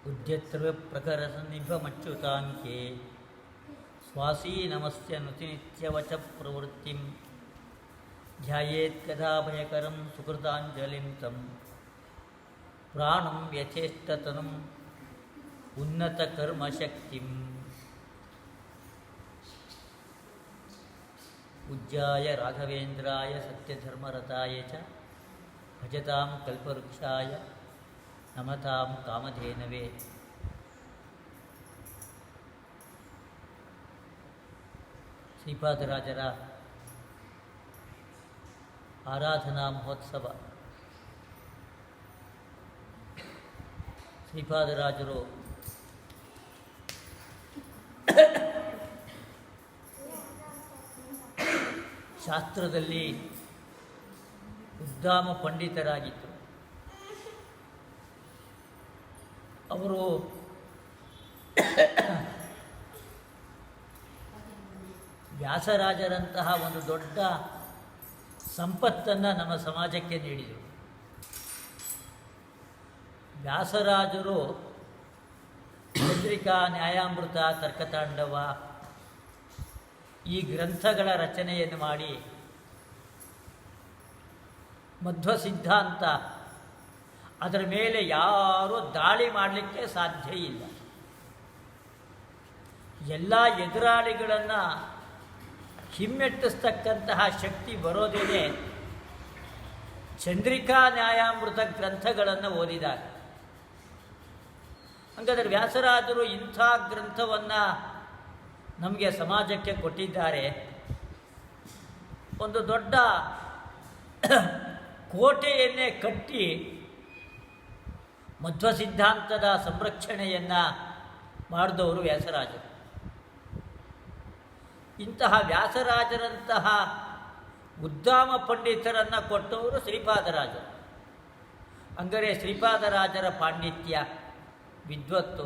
उद्यत्र्वप्रकरसन्निभमच्युताङ्के स्वासीनमस्य नुतिनित्यवच प्रवृत्तिं ध्यायेत्कदाभयकरं सुकृताञ्जलिं तं प्राणं यथेष्टतनुम् उन्नतकर्मशक्तिम् पूज्याय राघवेन्द्राय सत्यधर्मरताय च भजतां कल्पवृक्षाय नमतां कामधेनवे। ಶ್ರೀಪಾದರಾಜರ ಆರಾಧನಾ ಮಹೋತ್ಸವ. ಶ್ರೀಪಾದರಾಜರು ಶಾಸ್ತ್ರದಲ್ಲಿ ಉದ್ದಾಮ ಪಂಡಿತರಾಗಿದ್ದರು. ಅವರು ವ್ಯಾಸರಾಜರಂತಹ ಒಂದು ದೊಡ್ಡ ಸಂಪತ್ತನ್ನು ನಮ್ಮ ಸಮಾಜಕ್ಕೆ ನೀಡಿದರು. ವ್ಯಾಸರಾಜರು ಚಂದ್ರಿಕಾ, ನ್ಯಾಯಾಮೃತ, ತರ್ಕತಾಂಡವ ಈ ಗ್ರಂಥಗಳ ರಚನೆಯನ್ನು ಮಾಡಿ ಮಧ್ವ ಸಿದ್ಧಾಂತ ಅದರ ಮೇಲೆ ಯಾರೂ ದಾಳಿ ಮಾಡಲಿಕ್ಕೆ ಸಾಧ್ಯ ಇಲ್ಲ. ಎಲ್ಲ ಎದುರಾಳಿಗಳನ್ನು ಹಿಮ್ಮೆಟ್ಟಿಸ್ತಕ್ಕಂತಹ ಶಕ್ತಿ ಬರೋದೇನೆ ಚಂದ್ರಿಕಾ, ನ್ಯಾಯಾಮೃತ ಗ್ರಂಥಗಳನ್ನು ಓದಿದಾಗ. ಹಾಗಾದರೆ ವ್ಯಾಸರಾಜರು ಇಂಥ ಗ್ರಂಥವನ್ನು ನಮಗೆ ಸಮಾಜಕ್ಕೆ ಕೊಟ್ಟಿದ್ದಾರೆ. ಒಂದು ದೊಡ್ಡ ಕೋಟೆಯನ್ನೇ ಕಟ್ಟಿ ಮಧ್ವ ಸಿದ್ಧಾಂತದ ಸಂರಕ್ಷಣೆಯನ್ನು ಮಾಡಿದವರು ವ್ಯಾಸರಾಜರು. ಇಂತಹ ವ್ಯಾಸರಾಜರಂತಹ ಉದ್ದಾಮ ಪಂಡಿತರನ್ನು ಕೊಟ್ಟವರು ಶ್ರೀಪಾದರಾಜರು. ಅಂದರೆ ಶ್ರೀಪಾದರಾಜರ ಪಾಂಡಿತ್ಯ, ವಿದ್ವತ್ತು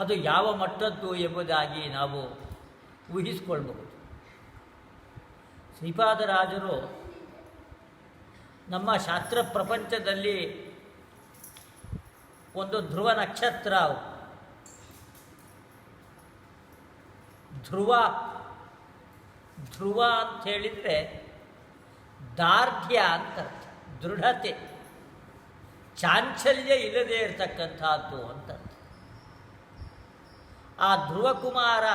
ಅದು ಯಾವ ಮಟ್ಟದ್ದು ಎಂಬುದಾಗಿ ನಾವು ಊಹಿಸಿಕೊಳ್ಬಹುದು. ಶ್ರೀಪಾದರಾಜರು ನಮ್ಮ ಶಾಸ್ತ್ರ ಪ್ರಪಂಚದಲ್ಲಿ ಒಂದು ಧ್ರುವ ನಕ್ಷತ್ರ. ಧ್ರುವ ಅಂತ ಹೇಳಿದರೆ ದಾರ್ಢ್ಯ ಅಂತ, ದೃಢತೆ, ಚಾಂಚಲ್ಯ ಇಲ್ಲದೇ ಇರತಕ್ಕಂಥದ್ದು ಅಂತ. ಆ ಧ್ರುವಕುಮಾರ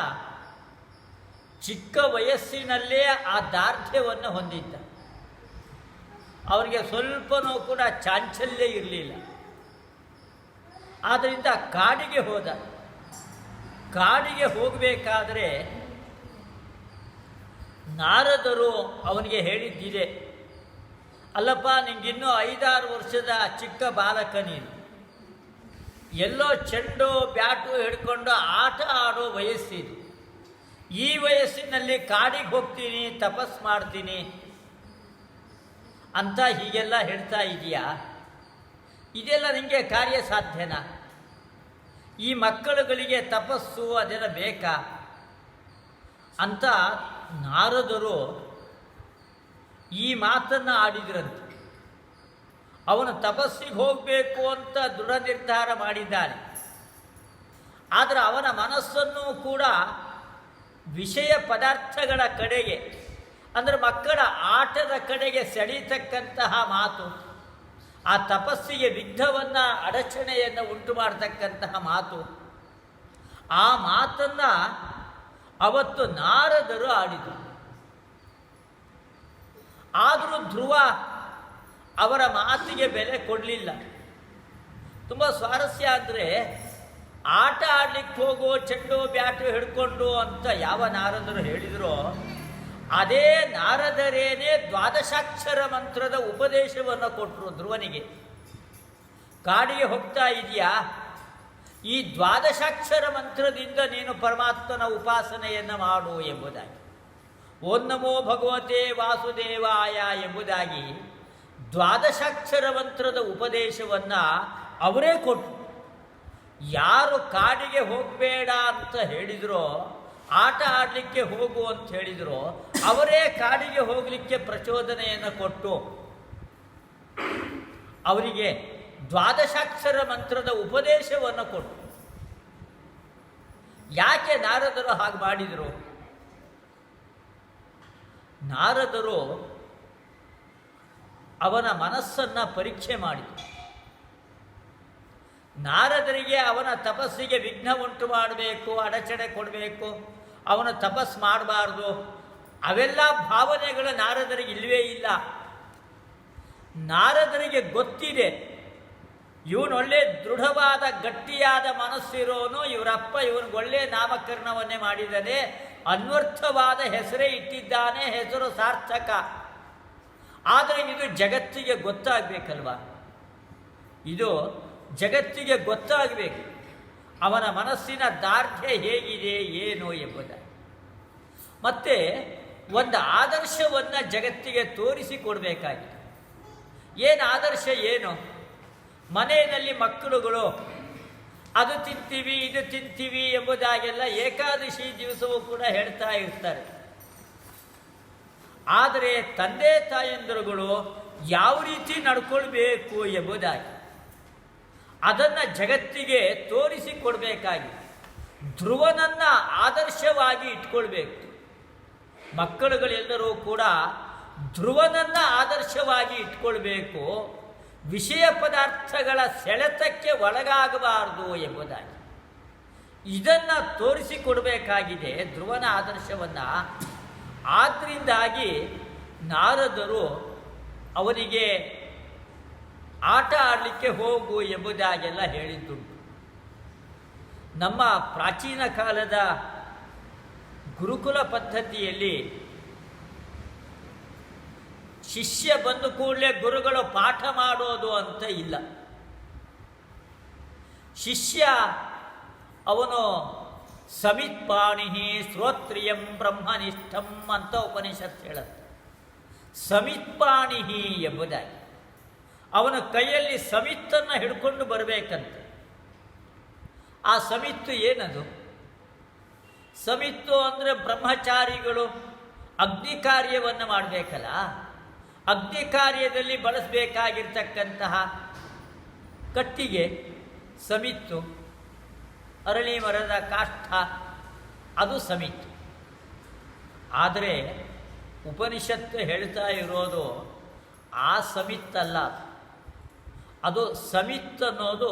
ಚಿಕ್ಕ ವಯಸ್ಸಿನಲ್ಲೇ ಆ ದಾರ್ಢ್ಯವನ್ನು ಹೊಂದಿದ್ದ. ಅವರಿಗೆ ಸ್ವಲ್ಪನೂ ಕೂಡ ಚಾಂಚಲ್ಯ ಇರಲಿಲ್ಲ. ಆದ್ದರಿಂದ ಕಾಡಿಗೆ ಹೋದ. ಕಾಡಿಗೆ ಹೋಗಬೇಕಾದರೆ ನಾರದರು ಅವನಿಗೆ ಹೇಳಿದ್ದಿದೆ, ಅಲ್ಲಪ್ಪ, ನಿಂಗಿನ್ನೂ 5-6 ವರ್ಷದ ಚಿಕ್ಕ ಬಾಲಕ ನೀನು, ಎಲ್ಲೋ ಚೆಂಡು ಬ್ಯಾಟು ಹಿಡ್ಕೊಂಡು ಆಟ ಆಡೋ ವಯಸ್ಸಿದು. ಈ ವಯಸ್ಸಿನಲ್ಲಿ ಕಾಡಿಗೆ ಹೋಗ್ತೀನಿ, ತಪಸ್ ಮಾಡ್ತೀನಿ ಅಂತ ಹೀಗೆಲ್ಲ ಹೇಳ್ತಾ ಇದೆಯಾ? ಇದೆಲ್ಲ ನಿಮಗೆ ಕಾರ್ಯ ಸಾಧ್ಯನಾ? ಈ ಮಕ್ಕಳುಗಳಿಗೆ ತಪಸ್ಸು ಅದೆಲ್ಲ ಬೇಕಾ ಅಂತ ನಾರದರು ಈ ಮಾತನ್ನು ಆಡಿದ್ರಂತೆ. ಅವನು ತಪಸ್ಸಿಗೆ ಹೋಗಬೇಕು ಅಂತ ದೃಢ ನಿರ್ಧಾರ ಮಾಡಿದ್ದಾನೆ. ಆದರೆ ಅವನ ಮನಸ್ಸನ್ನು ಕೂಡ ವಿಷಯ ಪದಾರ್ಥಗಳ ಕಡೆಗೆ, ಅಂದರೆ ಮಕ್ಕಳ ಆಟದ ಕಡೆಗೆ ಸೆಳೀತಕ್ಕಂತಹ ಮಾತು, ಆ ತಪಸ್ಸಿಗೆ ವಿಘ್ನವನ್ನು, ಅಡಚಣೆಯನ್ನು ಉಂಟು ಮಾಡತಕ್ಕಂತಹ ಮಾತು, ಆ ಮಾತನ್ನು ಅವತ್ತು ನಾರದರು ಆಡಿದರು. ಆದರೂ ಧ್ರುವ ಅವರ ಮಾತಿಗೆ ಬೆಲೆ ಕೊಡಲಿಲ್ಲ. ತುಂಬ ಸ್ವಾರಸ್ಯ ಅಂದರೆ, ಆಟ ಆಡಲಿಕ್ಕೆ ಹೋಗೋ ಚೆಂಡು ಬ್ಯಾಟು ಹಿಡ್ಕೊಂಡು ಅಂತ ಯಾವ ನಾರದರು ಹೇಳಿದರೋ ಅದೇ ನಾರದರೇನೇ ದ್ವಾದಶಾಕ್ಷರ ಮಂತ್ರದ ಉಪದೇಶವನ್ನು ಕೊಟ್ಟರು ಧ್ರುವನಿಗೆ. ಕಾಡಿಗೆ ಹೋಗ್ತಾ ಇದೆಯಾ, ಈ ದ್ವಾದಶಾಕ್ಷರ ಮಂತ್ರದಿಂದ ನೀನು ಪರಮಾತ್ಮನ ಉಪಾಸನೆಯನ್ನು ಮಾಡು ಎಂಬುದಾಗಿ, ಓಂ ನಮೋ ಭಗವತೆ ವಾಸುದೇವಾಯ ಎಂಬುದಾಗಿ ದ್ವಾದಶಾಕ್ಷರ ಮಂತ್ರದ ಉಪದೇಶವನ್ನು ಅವರೇ ಕೊಟ್ಟರು. ಯಾರು ಕಾಡಿಗೆ ಹೋಗಬೇಡ ಅಂತ ಹೇಳಿದರೋ, ಆಟ ಆಡಲಿಕ್ಕೆ ಹೋಗು ಅಂತ ಹೇಳಿದರು, ಅವರೇ ಕಾಡಿಗೆ ಹೋಗಲಿಕ್ಕೆ ಪ್ರಚೋದನೆಯನ್ನು ಕೊಟ್ಟು ಅವರಿಗೆ ದ್ವಾದಶಾಕ್ಷರ ಮಂತ್ರದ ಉಪದೇಶವನ್ನು ಕೊಡು. ಯಾಕೆ ನಾರದರು ಹಾಗೆ ಮಾಡಿದರು? ನಾರದರು ಅವನ ಮನಸ್ಸನ್ನು ಪರೀಕ್ಷೆ ಮಾಡಿದರು. ನಾರದರಿಗೆ ಅವನ ತಪಸ್ಸಿಗೆ ವಿಘ್ನ ಉಂಟು ಮಾಡಬೇಕು, ಅಡಚಣೆ ಕೊಡಬೇಕು, ಅವನು ತಪಸ್ಸು ಮಾಡಬಾರ್ದು, ಅವೆಲ್ಲ ಭಾವನೆಗಳು ನಾರದರಿಗೆ ಇಲ್ಲವೇ ಇಲ್ಲ. ನಾರದರಿಗೆ ಗೊತ್ತಿದೆ, ಇವನೊಳ್ಳೆ ದೃಢವಾದ ಗಟ್ಟಿಯಾದ ಮನಸ್ಸಿರೋನು, ಇವರಪ್ಪ ಇವನಿಗೆ ಒಳ್ಳೆ ನಾಮಕರಣವನ್ನೇ ಮಾಡಿದ್ದಾನೆ, ಅನ್ವರ್ಥವಾದ ಹೆಸರೇ ಇಟ್ಟಿದ್ದಾನೆ, ಹೆಸರು ಸಾರ್ಥಕ. ಆದರೆ ಇದು ಜಗತ್ತಿಗೆ ಗೊತ್ತಾಗಬೇಕಲ್ವ, ಇದು ಜಗತ್ತಿಗೆ ಗೊತ್ತಾಗಬೇಕು ಅವನ ಮನಸ್ಸಿನ ದಾರ್ಢ್ಯ ಹೇಗಿದೆ ಏನು ಎಂಬುದಾಗಿ. ಮತ್ತೆ ಒಂದು ಆದರ್ಶವನ್ನು ಜಗತ್ತಿಗೆ ತೋರಿಸಿಕೊಡ್ಬೇಕಾಗಿದೆ. ಏನು ಆದರ್ಶ? ಏನು? ಮನೆಯಲ್ಲಿ ಮಕ್ಕಳುಗಳು ಅದು ತಿಂತೀವಿ ಇದು ತಿಂತೀವಿ ಎಂಬುದಾಗೆಲ್ಲ ಏಕಾದಶಿ ದಿವಸವೂ ಕೂಡ ಹೇಳ್ತಾ ಇರ್ತಾರೆ. ಆದರೆ ತಂದೆ ತಾಯಂದಿರುಗಳು ಯಾವ ರೀತಿ ನಡ್ಕೊಳ್ಬೇಕು ಎಂಬುದಾಗಿ ಅದನ್ನು ಜಗತ್ತಿಗೆ ತೋರಿಸಿಕೊಡ್ಬೇಕಾಗಿದೆ. ಧ್ರುವನನ್ನು ಆದರ್ಶವಾಗಿ ಇಟ್ಕೊಳ್ಬೇಕು. ಮಕ್ಕಳುಗಳೆಲ್ಲರೂ ಕೂಡ ಧ್ರುವನನ್ನು ಆದರ್ಶವಾಗಿ ಇಟ್ಕೊಳ್ಬೇಕು, ವಿಷಯ ಪದಾರ್ಥಗಳ ಸೆಳೆತಕ್ಕೆ ಒಳಗಾಗಬಾರದು ಎಂಬುದಾಗಿ ಇದನ್ನು ತೋರಿಸಿಕೊಡಬೇಕಾಗಿದೆ, ಧ್ರುವನ ಆದರ್ಶವನ್ನು. ಆದ್ದರಿಂದಾಗಿ ನಾರದರು ಅವನಿಗೆ ಆಟ ಆಡಲಿಕ್ಕೆ ಹೋಗು ಎಂಬುದಾಗೆಲ್ಲ ಹೇಳಿದ್ದುಂಟು. ನಮ್ಮ ಪ್ರಾಚೀನ ಕಾಲದ ಗುರುಕುಲ ಪದ್ಧತಿಯಲ್ಲಿ ಶಿಷ್ಯ ಬಂದ ಕೂಡಲೇ ಗುರುಗಳು ಪಾಠ ಮಾಡೋದು ಅಂತ ಇಲ್ಲ. ಶಿಷ್ಯ ಅವನು ಸಮಿತ್ಪಾಣಿ ಶ್ರೋತ್ರಿಯಂ ಬ್ರಹ್ಮನಿಷ್ಠಂ ಅಂತ ಉಪನಿಷತ್ತು ಹೇಳುತ್ತೆ. ಸಮಿತ್ಪಾಣಿ ಎಂಬುದಾಗಿ ಅವನ ಕೈಯಲ್ಲಿ ಸಮಿತ್ತನ್ನು ಹಿಡ್ಕೊಂಡು ಬರಬೇಕಂತೆ. ಆ ಸಮಿತ್ತು ಏನದು? ಸಮಿತ್ತು ಅಂದರೆ ಬ್ರಹ್ಮಚಾರಿಗಳು ಅಗ್ನಿ ಕಾರ್ಯವನ್ನು ಮಾಡಬೇಕಲ್ಲ, ಅಗ್ನಿ ಕಾರ್ಯದಲ್ಲಿ ಬಳಸಬೇಕಾಗಿರ್ತಕ್ಕಂತಹ ಕಟ್ಟಿಗೆ ಸಮಿತ್ತು, ಅರಳಿ ಮರದ ಕಾಷ್ಠ, ಅದು ಸಮಿತ್ತು. ಆದರೆ ಉಪನಿಷತ್ತು ಹೇಳ್ತಾ ಇರೋದು ಆ ಸಮಿತ್ತಲ್ಲ, ಅದು ಸಮಿತ್ ಅನ್ನೋದು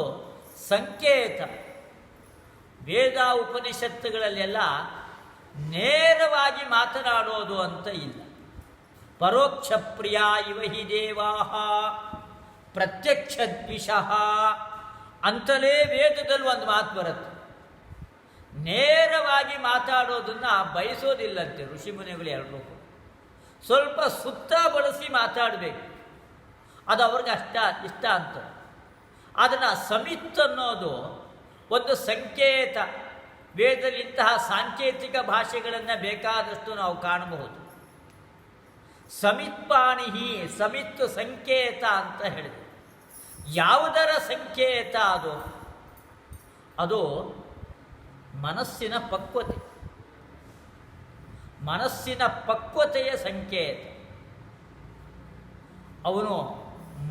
ಸಂಕೇತ. ವೇದ ಉಪನಿಷತ್ತುಗಳಲ್ಲೆಲ್ಲ ನೇರವಾಗಿ ಮಾತನಾಡೋದು ಅಂತ ಇಲ್ಲ. ಪರೋಕ್ಷ ಪ್ರಿಯ ಇವ ಹಿ ದೇವಾಹ ಪ್ರತ್ಯಕ್ಷ ದ್ವಿಷಃ ಅಂತಲೇ ವೇದದಲ್ಲಿ ಒಂದು ಮಾತು ಬರುತ್ತೆ. ನೇರವಾಗಿ ಮಾತಾಡೋದನ್ನು ಬಯಸೋದಿಲ್ಲಂತೆ ಋಷಿಮುನಿಗಳು ಎಲ್ಲರೂ. ಸ್ವಲ್ಪ ಸುತ್ತ ಬಳಸಿ ಮಾತಾಡಬೇಕು, ಅದು ಅವ್ರಿಗೆ ಇಷ್ಟ ಅಂತ. ಅದನ್ನು ಸಮಿತ್ ಅನ್ನೋದು ಒಂದು ಸಂಕೇತ. ವೇದದಲ್ಲಿ ಇಂತಹ ಸಾಂಕೇತಿಕ ಭಾಷೆಗಳನ್ನು ಬೇಕಾದಷ್ಟು ನಾವು ಕಾಣಬಹುದು. ಸಮಿತ್ಪಾಣಿಹಿ, ಸಮಿತ್ತು ಸಂಕೇತ ಅಂತ ಹೇಳಿದೆ. ಯಾವುದರ ಸಂಕೇತ ಅದು? ಅದು ಮನಸ್ಸಿನ ಪಕ್ವತೆ, ಮನಸ್ಸಿನ ಪಕ್ವತೆಯ ಸಂಕೇತ. ಅವನು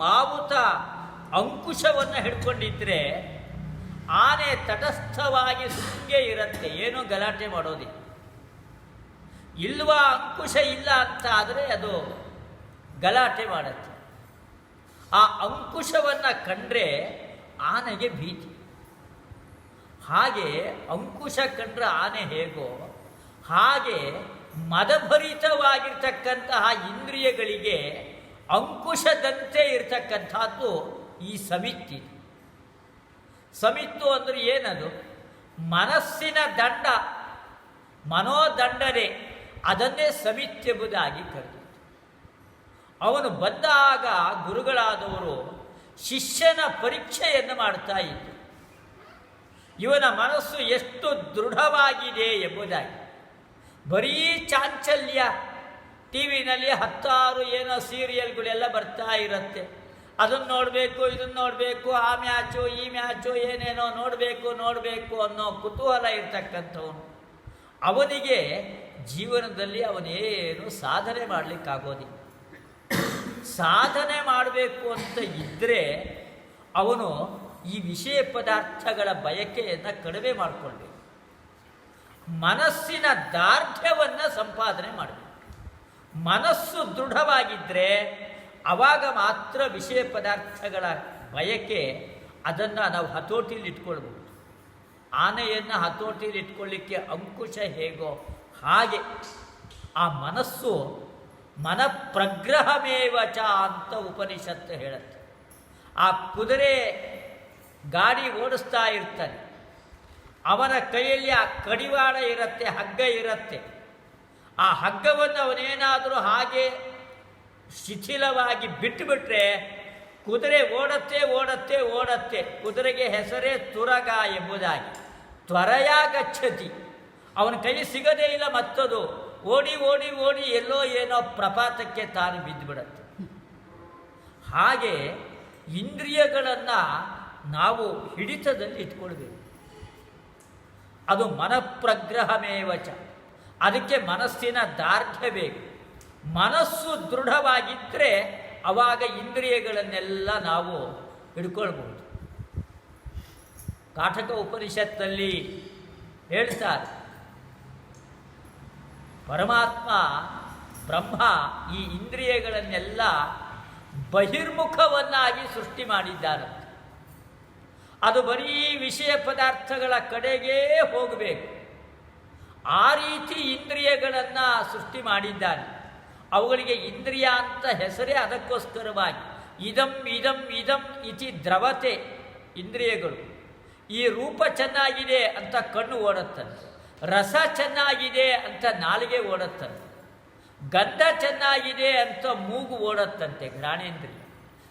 ಮಾವುತ ಅಂಕುಶವನ್ನು ಹಿಡ್ಕೊಂಡಿದ್ರೆ ಆನೆ ತಟಸ್ಥವಾಗಿ ಸುಂಗೆ ಇರುತ್ತೆ, ಏನೂ ಗಲಾಟೆ ಮಾಡೋದಿಲ್ಲ. ಇಲ್ವಾ ಅಂಕುಶ ಇಲ್ಲ ಅಂತ ಆದರೆ ಅದು ಗಲಾಟೆ ಮಾಡುತ್ತೆ. ಆ ಅಂಕುಶವನ್ನು ಕಂಡ್ರೆ ಆನೆಗೆ ಭೀತಿ. ಹಾಗೆ ಅಂಕುಶ ಕಂಡ್ರೆ ಆನೆ ಹೇಗೋ ಹಾಗೆ ಮದಭರಿತವಾಗಿರ್ತಕ್ಕಂತಹ ಇಂದ್ರಿಯಗಳಿಗೆ ಅಂಕುಶದಂತೆ ಇರತಕ್ಕಂಥದ್ದು ಈ ಸಮಿತಿ. ಸಮಿತ್ತು ಅಂದರೆ ಏನದು? ಮನಸ್ಸಿನ ದಂಡ, ಮನೋದಂಡನೆ, ಅದನ್ನೇ ಸಮಿತ್ಯೆಂಬುದಾಗಿ ಕರೆದಿತ್ತು. ಅವನು ಬಂದಾಗ ಗುರುಗಳಾದವರು ಶಿಷ್ಯನ ಪರೀಕ್ಷೆಯನ್ನು ಮಾಡ್ತಾ ಇದ್ದರು. ಇವನ ಮನಸ್ಸು ಎಷ್ಟು ದೃಢವಾಗಿದೆ ಎಂಬುದಾಗಿ. ಬರೀ ಚಾಂಚಲ್ಯ, ಟಿ ವಿನಲ್ಲಿ 10 ಏನೋ ಸೀರಿಯಲ್ಗಳೆಲ್ಲ ಬರ್ತಾ ಇರುತ್ತೆ, ಅದನ್ನು ನೋಡಬೇಕು ಇದನ್ನು ನೋಡಬೇಕು, ಆ ಮ್ಯಾಚು ಈ ಮ್ಯಾಚು ಏನೇನೋ ನೋಡಬೇಕು ಅನ್ನೋ ಕುತೂಹಲ ಇರ್ತಕ್ಕಂಥವನು. ಅವನಿಗೆ ಜೀವನದಲ್ಲಿ ಅವನೇನು ಸಾಧನೆ ಮಾಡಲಿಕ್ಕಾಗೋದಿಲ್ಲ. ಸಾಧನೆ ಮಾಡಬೇಕು ಅಂತ ಇದ್ದರೆ ಅವನು ಈ ವಿಷಯ ಪದಾರ್ಥಗಳ ಬಯಕೆಯನ್ನು ಕಡಿಮೆ ಮಾಡಿಕೊಳ್ಬೇಕು. ಮನಸ್ಸಿನ ದಾರ್ಢ್ಯವನ್ನು ಸಂಪಾದನೆ ಮಾಡಬೇಕು. ಮನಸ್ಸು ದೃಢವಾಗಿದ್ದರೆ ಆವಾಗ ಮಾತ್ರ ವಿಷಯ ಪದಾರ್ಥಗಳ ಬಯಕೆ ಅದನ್ನು ನಾವು ಹತೋಟಿಯಲ್ಲಿ ಇಟ್ಕೊಳ್ಬೋದು. ಆನೆಯನ್ನು ಹತೋಟಿಯಲ್ಲಿ ಇಟ್ಕೊಳ್ಳಿಕ್ಕೆ ಅಂಕುಶ ಹೇಗೋ ಹಾಗೆ ಆ ಮನಸ್ಸು ಮನಪ್ರಗ್ರಹಮೇವಚ ಅಂತ ಉಪನಿಷತ್ತು ಹೇಳುತ್ತೆ. ಆ ಕುದುರೆ ಗಾಡಿ ಓಡಿಸ್ತಾ ಇರ್ತಾನೆ, ಅವನ ಕೈಯಲ್ಲಿ ಆ ಕಡಿವಾಳ ಇರುತ್ತೆ, ಹಗ್ಗ ಇರುತ್ತೆ. ಆ ಹಗ್ಗವನ್ನು ಅವನೇನಾದರೂ ಹಾಗೆ ಶಿಥಿಲವಾಗಿ ಬಿಟ್ಟುಬಿಟ್ರೆ ಕುದುರೆ ಓಡತ್ತೆ ಓಡತ್ತೆ ಓಡತ್ತೆ. ಕುದುರೆಗೆ ಹೆಸರೇ ತುರಗ ಎಂಬುದಾಗಿ. ತ್ವರೆಯ ಗಚ್ಚತಿ, ಅವನ ಕೈ ಸಿಗದೇ ಇಲ್ಲ, ಮತ್ತದು ಓಡಿ ಓಡಿ ಓಡಿ ಎಲ್ಲೋ ಏನೋ ಪ್ರಪಾತಕ್ಕೆ ತಾನು ಬಿದ್ದುಬಿಡತ್ತೆ. ಹಾಗೆ ಇಂದ್ರಿಯಗಳನ್ನು ನಾವು ಹಿಡಿತದಲ್ಲಿ ಇಟ್ಕೊಳ್ಬೇಕು. ಅದು ಮನಪ್ರಗ್ರಹಮೇವಚ. ಅದಕ್ಕೆ ಮನಸ್ಸಿನ ದಾರ್ಢ್ಯ ಬೇಕು. ಮನಸ್ಸು ದೃಢವಾಗಿದ್ದರೆ ಆವಾಗ ಇಂದ್ರಿಯಗಳನ್ನೆಲ್ಲ ನಾವು ಹಿಡ್ಕೊಳ್ಬಹುದು. ಕಾಠಕ ಉಪನಿಷತ್ತಲ್ಲಿ ಹೇಳ್ತಾರೆ, ಪರಮಾತ್ಮ ಬ್ರಹ್ಮ ಈ ಇಂದ್ರಿಯಗಳನ್ನೆಲ್ಲ ಬಹಿರ್ಮುಖವನ್ನಾಗಿ ಸೃಷ್ಟಿ ಮಾಡಿದ್ದಾರಂತೆ. ಅದು ಬರೀ ವಿಷಯ ಪದಾರ್ಥಗಳ ಕಡೆಗೇ ಹೋಗಬೇಕು. ಆ ರೀತಿ ಇಂದ್ರಿಯಗಳನ್ನು ಸೃಷ್ಟಿ ಮಾಡಿದ್ದಾನೆ. ಅವುಗಳಿಗೆ ಇಂದ್ರಿಯ ಅಂತ ಹೆಸರೇ ಅದಕ್ಕೋಸ್ಕರವಾಗಿ. ಇದಂ ಇದಂ ಇದಂ ಇತಿ ದ್ರವತೆ ಇಂದ್ರಿಯಗಳು. ಈ ರೂಪ ಚೆನ್ನಾಗಿದೆ ಅಂತ ಕಣ್ಣು ಓಡುತ್ತಂತೆ, ರಸ ಚೆನ್ನಾಗಿದೆ ಅಂತ ನಾಲಿಗೆ ಓಡುತ್ತಂತೆ, ಗಂಧ ಚೆನ್ನಾಗಿದೆ ಅಂತ ಮೂಗು ಓಡುತ್ತಂತೆ ಘ್ರಾಣೇಂದ್ರಿಯ.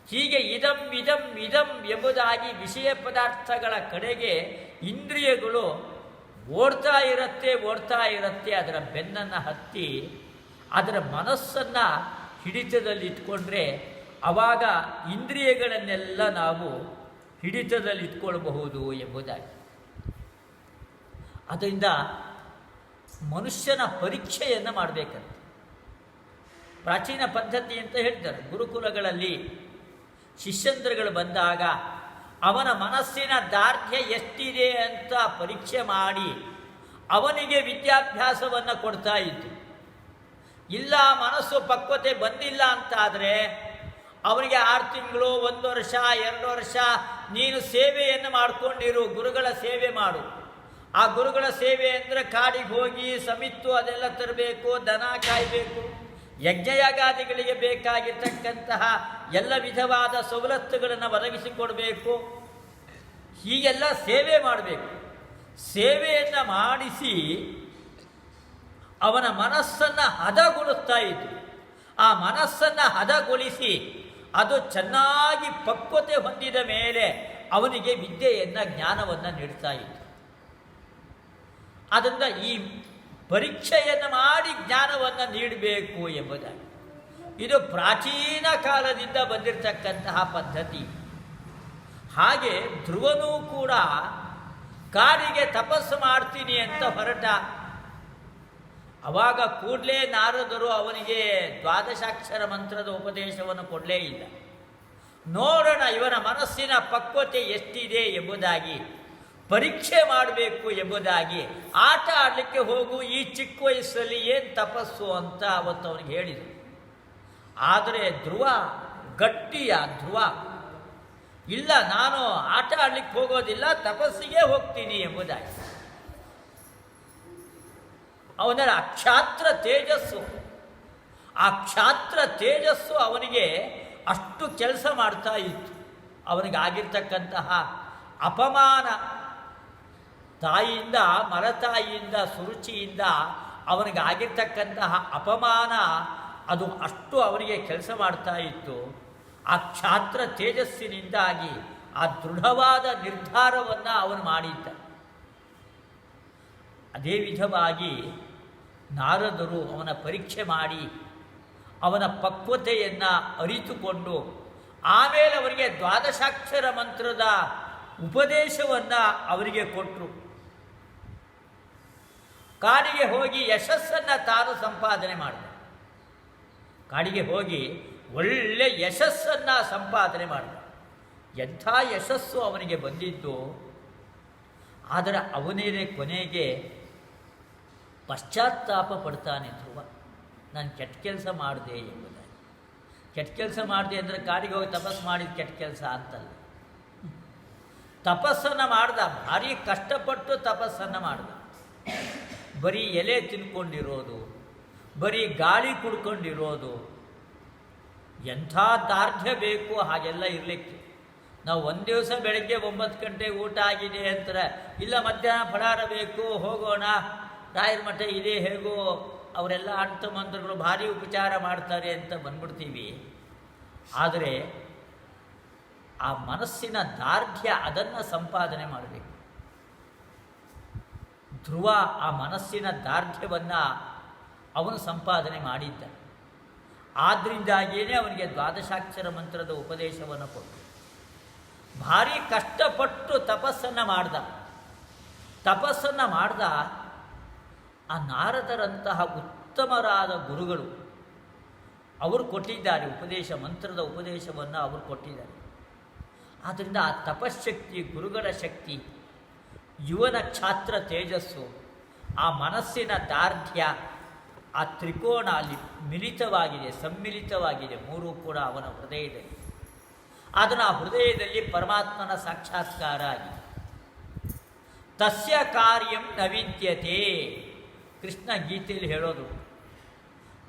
ಹೀಗೆ ಇದಂ ಇದಂ ಇದಂ ಎಂಬುದಾಗಿ ವಿಷಯ ಪದಾರ್ಥಗಳ ಕಡೆಗೆ ಇಂದ್ರಿಯಗಳು ಓಡ್ತಾ ಇರುತ್ತೆ. ಅದರ ಬೆನ್ನನ್ನು ಹತ್ತಿ ಅದರ ಮನಸ್ಸನ್ನು ಹಿಡಿತದಲ್ಲಿ ಇಟ್ಕೊಂಡ್ರೆ ಆವಾಗ ಇಂದ್ರಿಯಗಳನ್ನೆಲ್ಲ ನಾವು ಹಿಡಿತದಲ್ಲಿ ಇಟ್ಕೊಳ್ಬಹುದು ಎಂಬುದಾಗಿ. ಅದರಿಂದ ಮನುಷ್ಯನ ಪರೀಕ್ಷೆಯನ್ನು ಮಾಡಬೇಕಂತೆ. ಪ್ರಾಚೀನ ಪದ್ಧತಿ ಅಂತ ಹೇಳ್ತಾರೆ. ಗುರುಕುಲಗಳಲ್ಲಿ ಶಿಷ್ಯಂದ್ರಗಳು ಬಂದಾಗ ಅವನ ಮನಸ್ಸಿನ ದಾರ್ಢ್ಯ ಎಷ್ಟಿದೆ ಅಂತ ಪರೀಕ್ಷೆ ಮಾಡಿ ಅವನಿಗೆ ವಿದ್ಯಾಭ್ಯಾಸವನ್ನು ಕೊಡ್ತಾ ಇತ್ತು. ಇಲ್ಲ, ಮನಸ್ಸು ಪಕ್ವತೆ ಬಂದಿಲ್ಲ ಅಂತಾದರೆ ಅವನಿಗೆ 6 ತಿಂಗಳು, 1 ವರ್ಷ, 2 ವರ್ಷ ನೀನು ಸೇವೆಯನ್ನು ಮಾಡಿಕೊಂಡಿರು, ಗುರುಗಳ ಸೇವೆ ಮಾಡು. ಆ ಗುರುಗಳ ಸೇವೆ ಅಂದರೆ ಕಾಡಿಗೆ ಹೋಗಿ ಸಮಿತ್ತು ಅದೆಲ್ಲ ತರಬೇಕು, ದನ ಕಾಯಬೇಕು, ಯಜ್ಞಯಾಗಾದಿಗಳಿಗೆ ಬೇಕಾಗಿರ್ತಕ್ಕಂತಹ ಎಲ್ಲ ವಿಧವಾದ ಸವಲತ್ತುಗಳನ್ನು ಒದಗಿಸಿಕೊಡಬೇಕು. ಹೀಗೆಲ್ಲ ಸೇವೆ ಮಾಡಬೇಕು. ಸೇವೆಯನ್ನು ಮಾಡಿಸಿ ಅವನ ಮನಸ್ಸನ್ನು ಹದಗೊಳಿಸ್ತಾ ಇತ್ತು. ಆ ಮನಸ್ಸನ್ನು ಹದಗೊಳಿಸಿ ಅದು ಚೆನ್ನಾಗಿ ಪಕ್ವತೆ ಹೊಂದಿದ ಮೇಲೆ ಅವನಿಗೆ ವಿದ್ಯೆಯನ್ನು ಜ್ಞಾನವನ್ನು ನೀಡ್ತಾ ಇತ್ತು. ಆದ್ದರಿಂದ ಈ ಪರೀಕ್ಷೆಯನ್ನು ಮಾಡಿ ಜ್ಞಾನವನ್ನು ನೀಡಬೇಕು ಎಂಬುದಾಗಿ ಇದು ಪ್ರಾಚೀನ ಕಾಲದಿಂದ ಬಂದಿರತಕ್ಕಂತಹ ಪದ್ಧತಿ. ಹಾಗೆ ಧ್ರುವನೂ ಕೂಡ ಕಾಡಿಗೆ ತಪಸ್ಸು ಮಾಡ್ತೀನಿ ಅಂತ ಹೊರಟ. ಅವಾಗ ಕೂಡಲೇ ನಾರದರು ಅವನಿಗೆ 12 ಮಂತ್ರದ ಉಪದೇಶವನ್ನು ಕೊಡಲೇ ಇಲ್ಲ. ನೋಡೋಣ ಇವನ ಮನಸ್ಸಿನ ಪಕ್ವತೆ ಎಷ್ಟಿದೆ ಎಂಬುದಾಗಿ ಪರೀಕ್ಷೆ ಮಾಡಬೇಕು ಎಂಬುದಾಗಿ, ಆಟ ಆಡಲಿಕ್ಕೆ ಹೋಗು, ಈ ಚಿಕ್ಕ ವಯಸ್ಸಲ್ಲಿ ಏನು ತಪಸ್ಸು ಅಂತ ಅವತ್ತು ಅವನಿಗೆ ಹೇಳಿದರು. ಆದರೆ ಧ್ರುವ ಗಟ್ಟಿಯ ಧ್ರುವ, ಇಲ್ಲ ನಾನು ಆಟ ಆಡಲಿಕ್ಕೆ ಹೋಗೋದಿಲ್ಲ, ತಪಸ್ಸಿಗೆ ಹೋಗ್ತೀನಿ ಎಂಬುದಾಗಿ. ಅವನ ಅಕ್ಷಾತ್ರ ತೇಜಸ್ಸು, ಆ ಕ್ಷಾತ್ರ ತೇಜಸ್ಸು ಅವನಿಗೆ ಅಷ್ಟು ಕೆಲಸ ಮಾಡ್ತಾ ಇತ್ತು. ಅವನಿಗೆ ಆಗಿರ್ತಕ್ಕಂತಹ ಅಪಮಾನ, ತಾಯಿಯಿಂದ, ಮಲತಾಯಿಯಿಂದ, ಸುರುಚಿಯಿಂದ ಅವನಿಗೆ ಆಗಿರ್ತಕ್ಕಂತಹ ಅಪಮಾನ ಅದು ಅಷ್ಟು ಅವನಿಗೆ ಕೆಲಸ ಮಾಡ್ತಾ ಇತ್ತು. ಆ ಕ್ಷಾತ್ರ ತೇಜಸ್ಸಿನಿಂದಾಗಿ ಆ ದೃಢವಾದ ನಿರ್ಧಾರವನ್ನು ಅವನು ಮಾಡಿದ್ದ. ಅದೇ ವಿಧವಾಗಿ ನಾರದರು ಅವನ ಪರೀಕ್ಷೆ ಮಾಡಿ ಅವನ ಪಕ್ವತೆಯನ್ನು ಅರಿತುಕೊಂಡು ಆಮೇಲೆ ಅವರಿಗೆ 12 ಮಂತ್ರದ ಉಪದೇಶವನ್ನು ಅವರಿಗೆ ಕೊಟ್ಟರು. ಕಾಡಿಗೆ ಹೋಗಿ ಯಶಸ್ಸನ್ನು ತಾನು ಸಂಪಾದನೆ ಮಾಡಿದ. ಕಾಡಿಗೆ ಹೋಗಿ ಒಳ್ಳೆ ಯಶಸ್ಸನ್ನು ಸಂಪಾದನೆ ಮಾಡಿದ. ಎಂಥ ಯಶಸ್ಸು ಅವನಿಗೆ ಬಂದಿದ್ದು. ಆದರೆ ಅವನೇ ಕೊನೆಗೆ ಪಶ್ಚಾತ್ತಾಪ ಪಡ್ತಾನೆ ಧ್ರುವ. ನಾನು ಕೆಟ್ಟ ಕೆಲಸ ಮಾಡಿದೆ ಎಂಬುದಾಗಿ. ಕೆಟ್ಟ ಕೆಲಸ ಮಾಡಿದೆ ಅಂದರೆ ಕಾಡಿಗೆ ಹೋಗಿ ತಪಸ್ಸು ಮಾಡಿದ ಕೆಟ್ಟ ಕೆಲಸ ಅಂತಲ್ಲ. ತಪಸ್ಸನ್ನು ಮಾಡ್ದ, ಭಾರಿ ಕಷ್ಟಪಟ್ಟು ತಪಸ್ಸನ್ನು ಮಾಡ್ದ. ಬರೀ ಎಲೆ ತಿನ್ಕೊಂಡಿರೋದು, ಬರೀ ಗಾಳಿ ಕುಡ್ಕೊಂಡಿರೋದು, ಎಂಥ ದಾರ್ಢ್ಯ ಬೇಕು ಹಾಗೆಲ್ಲ ಇರಲಿಕ್ಕೆ. ನಾವು ಒಂದು ದಿವಸ ಬೆಳಗ್ಗೆ 9 ಗಂಟೆಗೆ ಊಟ ಆಗಿದೆ ಅಂತಾರೆ, ಇಲ್ಲ ಮಧ್ಯಾಹ್ನ ಫಳಾರ ಬೇಕು ಹೋಗೋಣ, ರಾಯರ ಮಠ ಇದೆ ಹೇಗೋ ಅವರೆಲ್ಲ ಅಂಟ ಮಂತ್ರಗಳು ಭಾರಿ ಉಪಚಾರ ಮಾಡ್ತಾರೆ ಅಂತ ಬಂದ್ಬಿಡ್ತೀವಿ. ಆದರೆ ಆ ಮನಸ್ಸಿನ ದಾರ್ಢ್ಯ ಅದನ್ನು ಸಂಪಾದನೆ ಮಾಡಬೇಕು. ಧ್ರುವ ಆ ಮನಸ್ಸಿನ ದಾರ್ಢ್ಯವನ್ನು ಅವನು ಸಂಪಾದನೆ ಮಾಡಿದ್ದ. ಆದ್ದರಿಂದಾಗಿಯೇ ಅವನಿಗೆ ದ್ವಾದಶಾಕ್ಷರ ಮಂತ್ರದ ಉಪದೇಶವನ್ನು ಕೊಟ್ಟು ಭಾರಿ ಕಷ್ಟಪಟ್ಟು ತಪಸ್ಸನ್ನು ಮಾಡ್ದ. ಆ ನಾರದರಂತಹ ಉತ್ತಮರಾದ ಗುರುಗಳು ಅವರು ಕೊಟ್ಟಿದ್ದಾರೆ ಉಪದೇಶ, ಮಂತ್ರದ ಉಪದೇಶವನ್ನು ಅವರು ಕೊಟ್ಟಿದ್ದಾರೆ. ಆದ್ದರಿಂದ ಆ ತಪಶಕ್ತಿ, ಗುರುಗಳ ಶಕ್ತಿ, ಯುವನ ಛಾತ್ರ ತೇಜಸ್ಸು, ಆ ಮನಸ್ಸಿನ ದಾರ್ಢ್ಯ, ಆ ತ್ರಿಕೋಣ ಅಲ್ಲಿ ಮಿಲಿತವಾಗಿದೆ, ಸಮ್ಮಿಲಿತವಾಗಿದೆ, ಮೂರೂ ಕೂಡ ಅವನ ಹೃದಯದಲ್ಲಿ. ಅದನ್ನು ಆ ಹೃದಯದಲ್ಲಿ ಪರಮಾತ್ಮನ ಸಾಕ್ಷಾತ್ಕಾರ ಆಗಿದೆ. ತಸ್ಯ ಕಾರ್ಯಂ ನ ವಿದ್ಯತೆ. ಕೃಷ್ಣ ಗೀತೆಯಲ್ಲಿ ಹೇಳೋದು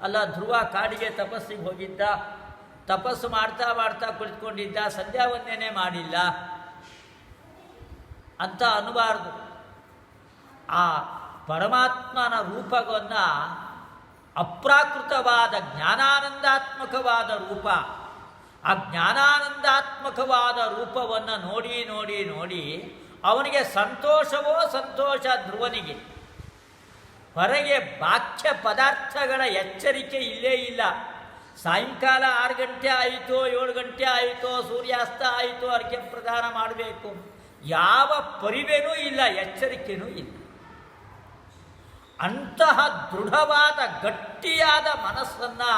ಅಲ್ಲ, ಧ್ರುವ ಕಾಡಿಗೆ ತಪಸ್ಸಿಗೆ ಹೋಗಿದ್ದ, ತಪಸ್ಸು ಮಾಡ್ತಾ ಮಾಡ್ತಾ ಕುಳಿತುಕೊಂಡಿದ್ದ, ಸಂಧ್ಯಾ ವಂದನೆ ಮಾಡಿಲ್ಲ ಅಂತ ಅನ್ನಬಾರ್ದು. ಆ ಪರಮಾತ್ಮನ ರೂಪವನ್ನು ಅಪ್ರಾಕೃತವಾದ ಜ್ಞಾನಾನಂದಾತ್ಮಕವಾದ ರೂಪ, ಆ ಜ್ಞಾನಾನಂದಾತ್ಮಕವಾದ ರೂಪವನ್ನು ನೋಡಿ ನೋಡಿ ನೋಡಿ ಅವನಿಗೆ ಸಂತೋಷವೋ ಸಂತೋಷ ಧ್ರುವನಿಗೆ. ಹೊರಗೆ ಬಾಹ್ಯ ಪದಾರ್ಥಗಳ ಎಚ್ಚರಿಕೆ ಇಲ್ಲೇ ಇಲ್ಲ. ಸಾಯಂಕಾಲ 6 ಗಂಟೆ ಆಯಿತೋ 7 ಗಂಟೆ ಆಯಿತೋ ಸೂರ್ಯಾಸ್ತ ಆಯಿತೋ ಅರ್ಘ್ಯ ಪ್ರದಾನ ಮಾಡಬೇಕು, ಯಾವ ಪರಿವೇನೂ ಇಲ್ಲ, ಎಚ್ಚರಿಕೆಯೂ ಇಲ್ಲ. ಅಂತಹ ದೃಢವಾದ ಗಟ್ಟಿಯಾದ ಮನಸ್ಸನ್ನು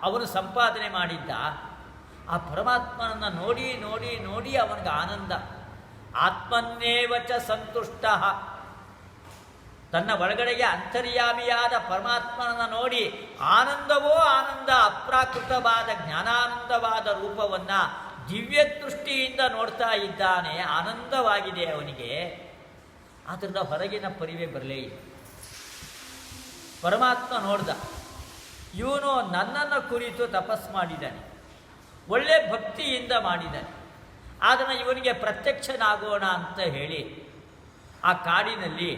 ಅವನು ಸಂಪಾದನೆ ಮಾಡಿದ್ದ. ಆ ಪರಮಾತ್ಮನನ್ನು ನೋಡಿ ನೋಡಿ ನೋಡಿ ಅವನಿಗೆ ಆನಂದ. ಆತ್ಮನ್ನೇವಚ ಸಂತುಷ್ಟ. ತನ್ನ ಒಳಗಡೆಗೆ ಅಂತರ್ಯಾಮಿಯಾದ ಪರಮಾತ್ಮನನ್ನು ನೋಡಿ ಆನಂದವೋ ಆನಂದ, ಅಪ್ರಾಕೃತವಾದ ಜ್ಞಾನಾನಂದವಾದ ರೂಪವನ್ನು ದಿವ್ಯ ದೃಷ್ಟಿಯಿಂದ ನೋಡ್ತಾ ಇದ್ದಾನೆ. ಆನಂದವಾಗಿದೆ ಅವನಿಗೆ. ಆದ್ದರಿಂದ ಹೊರಗಿನ ಪರಿವೆ ಬರಲೇ ಇಲ್ಲ. ಪರಮಾತ್ಮ ನೋಡ್ದ, ಇವನು ನನ್ನನ್ನು ಕುರಿತು ತಪಸ್ಸು ಮಾಡಿದ್ದಾನೆ, ಒಳ್ಳೆ ಭಕ್ತಿಯಿಂದ ಮಾಡಿದ್ದಾನೆ, ಅದನ್ನು ಇವನಿಗೆ ಪ್ರತ್ಯಕ್ಷನಾಗೋಣ ಅಂತ ಹೇಳಿ ಆ ಕಾಡಿನಲ್ಲಿ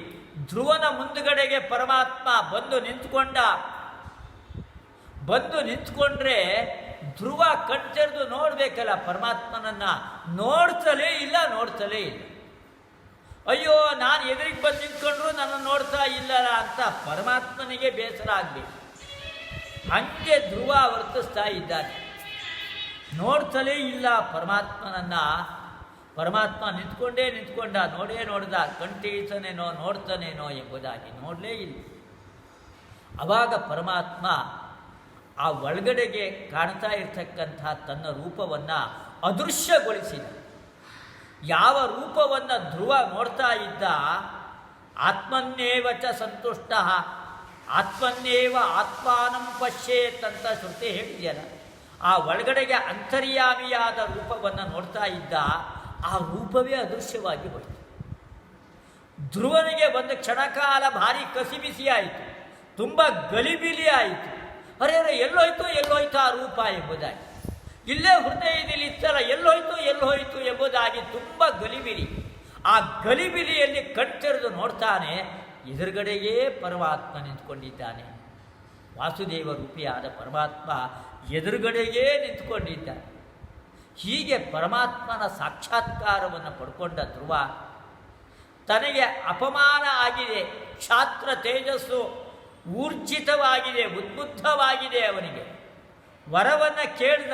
ಧ್ರುವನ ಮುಂದುಗಡೆಗೆ ಪರಮಾತ್ಮ ಬಂದು ನಿಂತ್ಕೊಂಡ್ರೆ ಧ್ರುವ ಕಣ್ತೆರೆದು ನೋಡಬೇಕಲ್ಲ ಪರಮಾತ್ಮನನ್ನು. ನೋಡ್ತಲೇ ಇಲ್ಲ. ಅಯ್ಯೋ, ನಾನು ಎದುರಿಗೆ ಬಂದು ನಿಂತ್ಕೊಂಡ್ರು ನನ್ನ ನೋಡ್ತಾ ಇಲ್ಲಲ್ಲ ಅಂತ ಪರಮಾತ್ಮನಿಗೆ ಬೇಸರ ಆಗಬೇಕು. ಹಂಗೆ ಧ್ರುವ ವರ್ತಿಸ್ತಾ ಇದ್ದಾನೆ. ನೋಡ್ತಲೇ ಇಲ್ಲ ಪರಮಾತ್ಮನನ್ನು. ಪರಮಾತ್ಮ ನಿಂತ್ಕೊಂಡ, ನೋಡ್ದ, ಕಣ್ತೀರ್ತಾನೇನೋ ನೋಡ್ತಾನೇನೋ ಎಂಬುದಾಗಿ ನೋಡಲೇ ಇಲ್ಲ. ಆವಾಗ ಪರಮಾತ್ಮ ಆ ಒಳಗಡೆಗೆ ಕಾಣ್ತಾ ಇರ್ತಕ್ಕಂಥ ತನ್ನ ರೂಪವನ್ನು ಅದೃಶ್ಯಗೊಳಿಸಿದ. ಯಾವ ರೂಪವನ್ನು ಧ್ರುವ ನೋಡ್ತಾ ಇದ್ದ, ಆತ್ಮನ್ನೇವ ಚ ಸಂತುಷ್ಟ, ಆತ್ಮನ್ನೇವ ಆತ್ಮಾನಂ ಪಶ್ಯೇತ್ ಅಂತ ಶ್ರುತಿ ಹೇಳಿದೆಯಲ್ಲ, ಆ ಒಳಗಡೆಗೆ ಅಂತರ್ಯಾಮಿಯಾದ ರೂಪವನ್ನು ನೋಡ್ತಾ ಇದ್ದ. ಆ ರೂಪವೇ ಅದೃಶ್ಯವಾಗಿ ಹೋಯಿತು. ಧ್ರುವನಿಗೆ ಒಂದು ಕ್ಷಣಕಾಲ ಭಾರಿ ಕಸಿಬಿಸಿ ಆಯಿತು, ತುಂಬ ಗಲಿಬಿಲಿ ಆಯಿತು. ಅರೆ ಎಲ್ಲೋಯ್ತು ಆ ರೂಪ ಎಂಬುದಾಗಿ. ಇಲ್ಲೇ ಹೃದಯದಲ್ಲಿ ಇತ್ತಲ್ಲ, ಎಲ್ಲೋಯ್ತು ಎಂಬುದಾಗಿ ತುಂಬ ಗಲಿಬಿಲಿ. ಆ ಗಲಿಬಿಲಿಯಲ್ಲಿ ಕಣ್ತೆರೆದು ನೋಡ್ತಾನೆ, ಎದುರುಗಡೆಯೇ ಪರಮಾತ್ಮ ನಿಂತ್ಕೊಂಡಿದ್ದಾನೆ. ವಾಸುದೇವ ರೂಪಿಯಾದ ಪರಮಾತ್ಮ ಎದುರುಗಡೆಯೇ ನಿಂತ್ಕೊಂಡಿದ್ದಾನೆ. ಹೀಗೆ ಪರಮಾತ್ಮನ ಸಾಕ್ಷಾತ್ಕಾರವನ್ನು ಪಡ್ಕೊಂಡ ಧ್ರುವ ತನಗೆ ಅಪಮಾನ ಆಗಿದೆ, ಕ್ಷಾತ್ರ ತೇಜಸ್ಸು ಊರ್ಜಿತವಾಗಿದೆ, ಉದ್ಬುದ್ಧವಾಗಿದೆ. ಅವನಿಗೆ ವರವನ್ನು ಕೇಳ್ದ,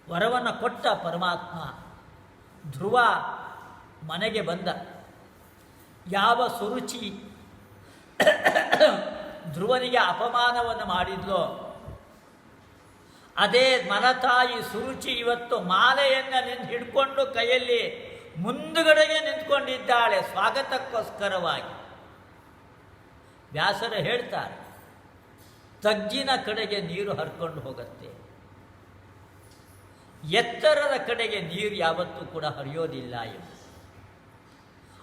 ವರವನ್ನು ಕೊಟ್ಟ ಪರಮಾತ್ಮ. ಧ್ರುವ ಮನೆಗೆ ಬಂದ. ಯಾವ ಸುರುಚಿ ಧ್ರುವನಿಗೆ ಅಪಮಾನವನ್ನು ಮಾಡಿದ್ಲೋ ಅದೇ ಮಲತಾಯಿ ಸುರುಚಿ ಇವತ್ತು ಮಾಲೆಯನ್ನು ಹಿಡ್ಕೊಂಡು ಕೈಯಲ್ಲಿ ಮುಂದುಗಡೆಗೆ ನಿಂತ್ಕೊಂಡಿದ್ದಾಳೆ ಸ್ವಾಗತಕ್ಕೋಸ್ಕರವಾಗಿ. ವ್ಯಾಸರು ಹೇಳ್ತಾರೆ, ತಗ್ಗಿನ ಕಡೆಗೆ ನೀರು ಹರ್ಕೊಂಡು ಹೋಗುತ್ತೆ, ಎತ್ತರದ ಕಡೆಗೆ ನೀರು ಯಾವತ್ತೂ ಕೂಡ ಹರಿಯೋದಿಲ್ಲ ಎಂದು.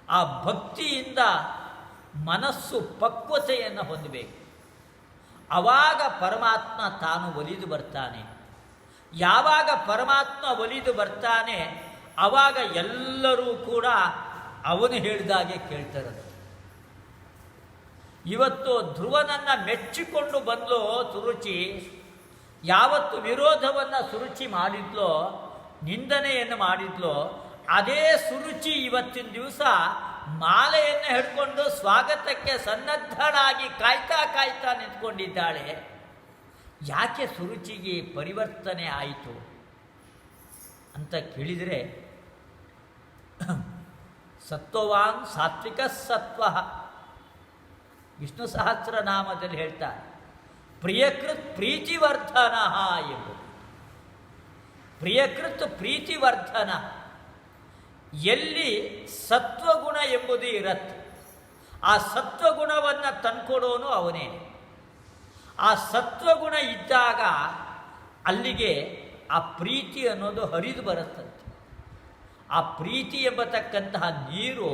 ಆ ಭಕ್ತಿಯಿಂದ ಮನಸ್ಸು ಪಕ್ವತೆಯನ್ನು ಹೊಂದಬೇಕು. ಆವಾಗ ಪರಮಾತ್ಮ ತಾನು ಒಲಿದು ಬರ್ತಾನೆ. ಯಾವಾಗ ಪರಮಾತ್ಮ ಒಲಿದು ಬರ್ತಾನೆ ಆವಾಗ ಎಲ್ಲರೂ ಕೂಡ ಅವನು ಹೇಳಿದಾಗೆ ಕೇಳ್ತಾರೆ. ಇವತ್ತು ಧ್ರುವನನ್ನು ಮೆಚ್ಚಿಕೊಂಡು ಬಂದು ಸುರುಚಿ ಯಾವತ್ತು ವಿರೋಧವನ್ನು ಸುರುಚಿ ಮಾಡಿದ್ಲೋ, ನಿಂದನೆಯನ್ನು ಮಾಡಿದ್ಲೋ, ಅದೇ ಸುರುಚಿ ಇವತ್ತಿನ ದಿವಸ ಮಾಲೆಯನ್ನು ಹಿಡ್ಕೊಂಡು ಸ್ವಾಗತಕ್ಕೆ ಸನ್ನದ್ಧಳಾಗಿ ಕಾಯ್ತಾ ನಿಂತ್ಕೊಂಡಿದ್ದಾಳೆ. ಯಾಕೆ ಸುರುಚಿಗೆ ಪರಿವರ್ತನೆ ಆಯಿತು ಅಂತ ಕೇಳಿದರೆ, ಸತ್ವವಾನ್ ಸಾತ್ವಿಕ ಸತ್ವ ವಿಷ್ಣು ಸಹಸ್ರನಾಮದಲ್ಲಿ ಹೇಳ್ತಾರೆ, ಪ್ರಿಯಕೃತ್ ಪ್ರೀತಿವರ್ಧನ ಎಂಬುದು. ಪ್ರಿಯಕೃತ್ ಪ್ರೀತಿವರ್ಧನ, ಎಲ್ಲಿ ಸತ್ವಗುಣ ಎಂಬುದು ಇರತ್ತೆ ಆ ಸತ್ವಗುಣವನ್ನು ತಂದುಕೊಡೋನು ಅವನೇ. ಆ ಸತ್ವಗುಣ ಇದ್ದಾಗ ಅಲ್ಲಿಗೆ ಆ ಪ್ರೀತಿ ಅನ್ನೋದು ಹರಿದು ಬರುತ್ತಂತೆ. ಆ ಪ್ರೀತಿ ಎಂಬತಕ್ಕಂತಹ ನೀರು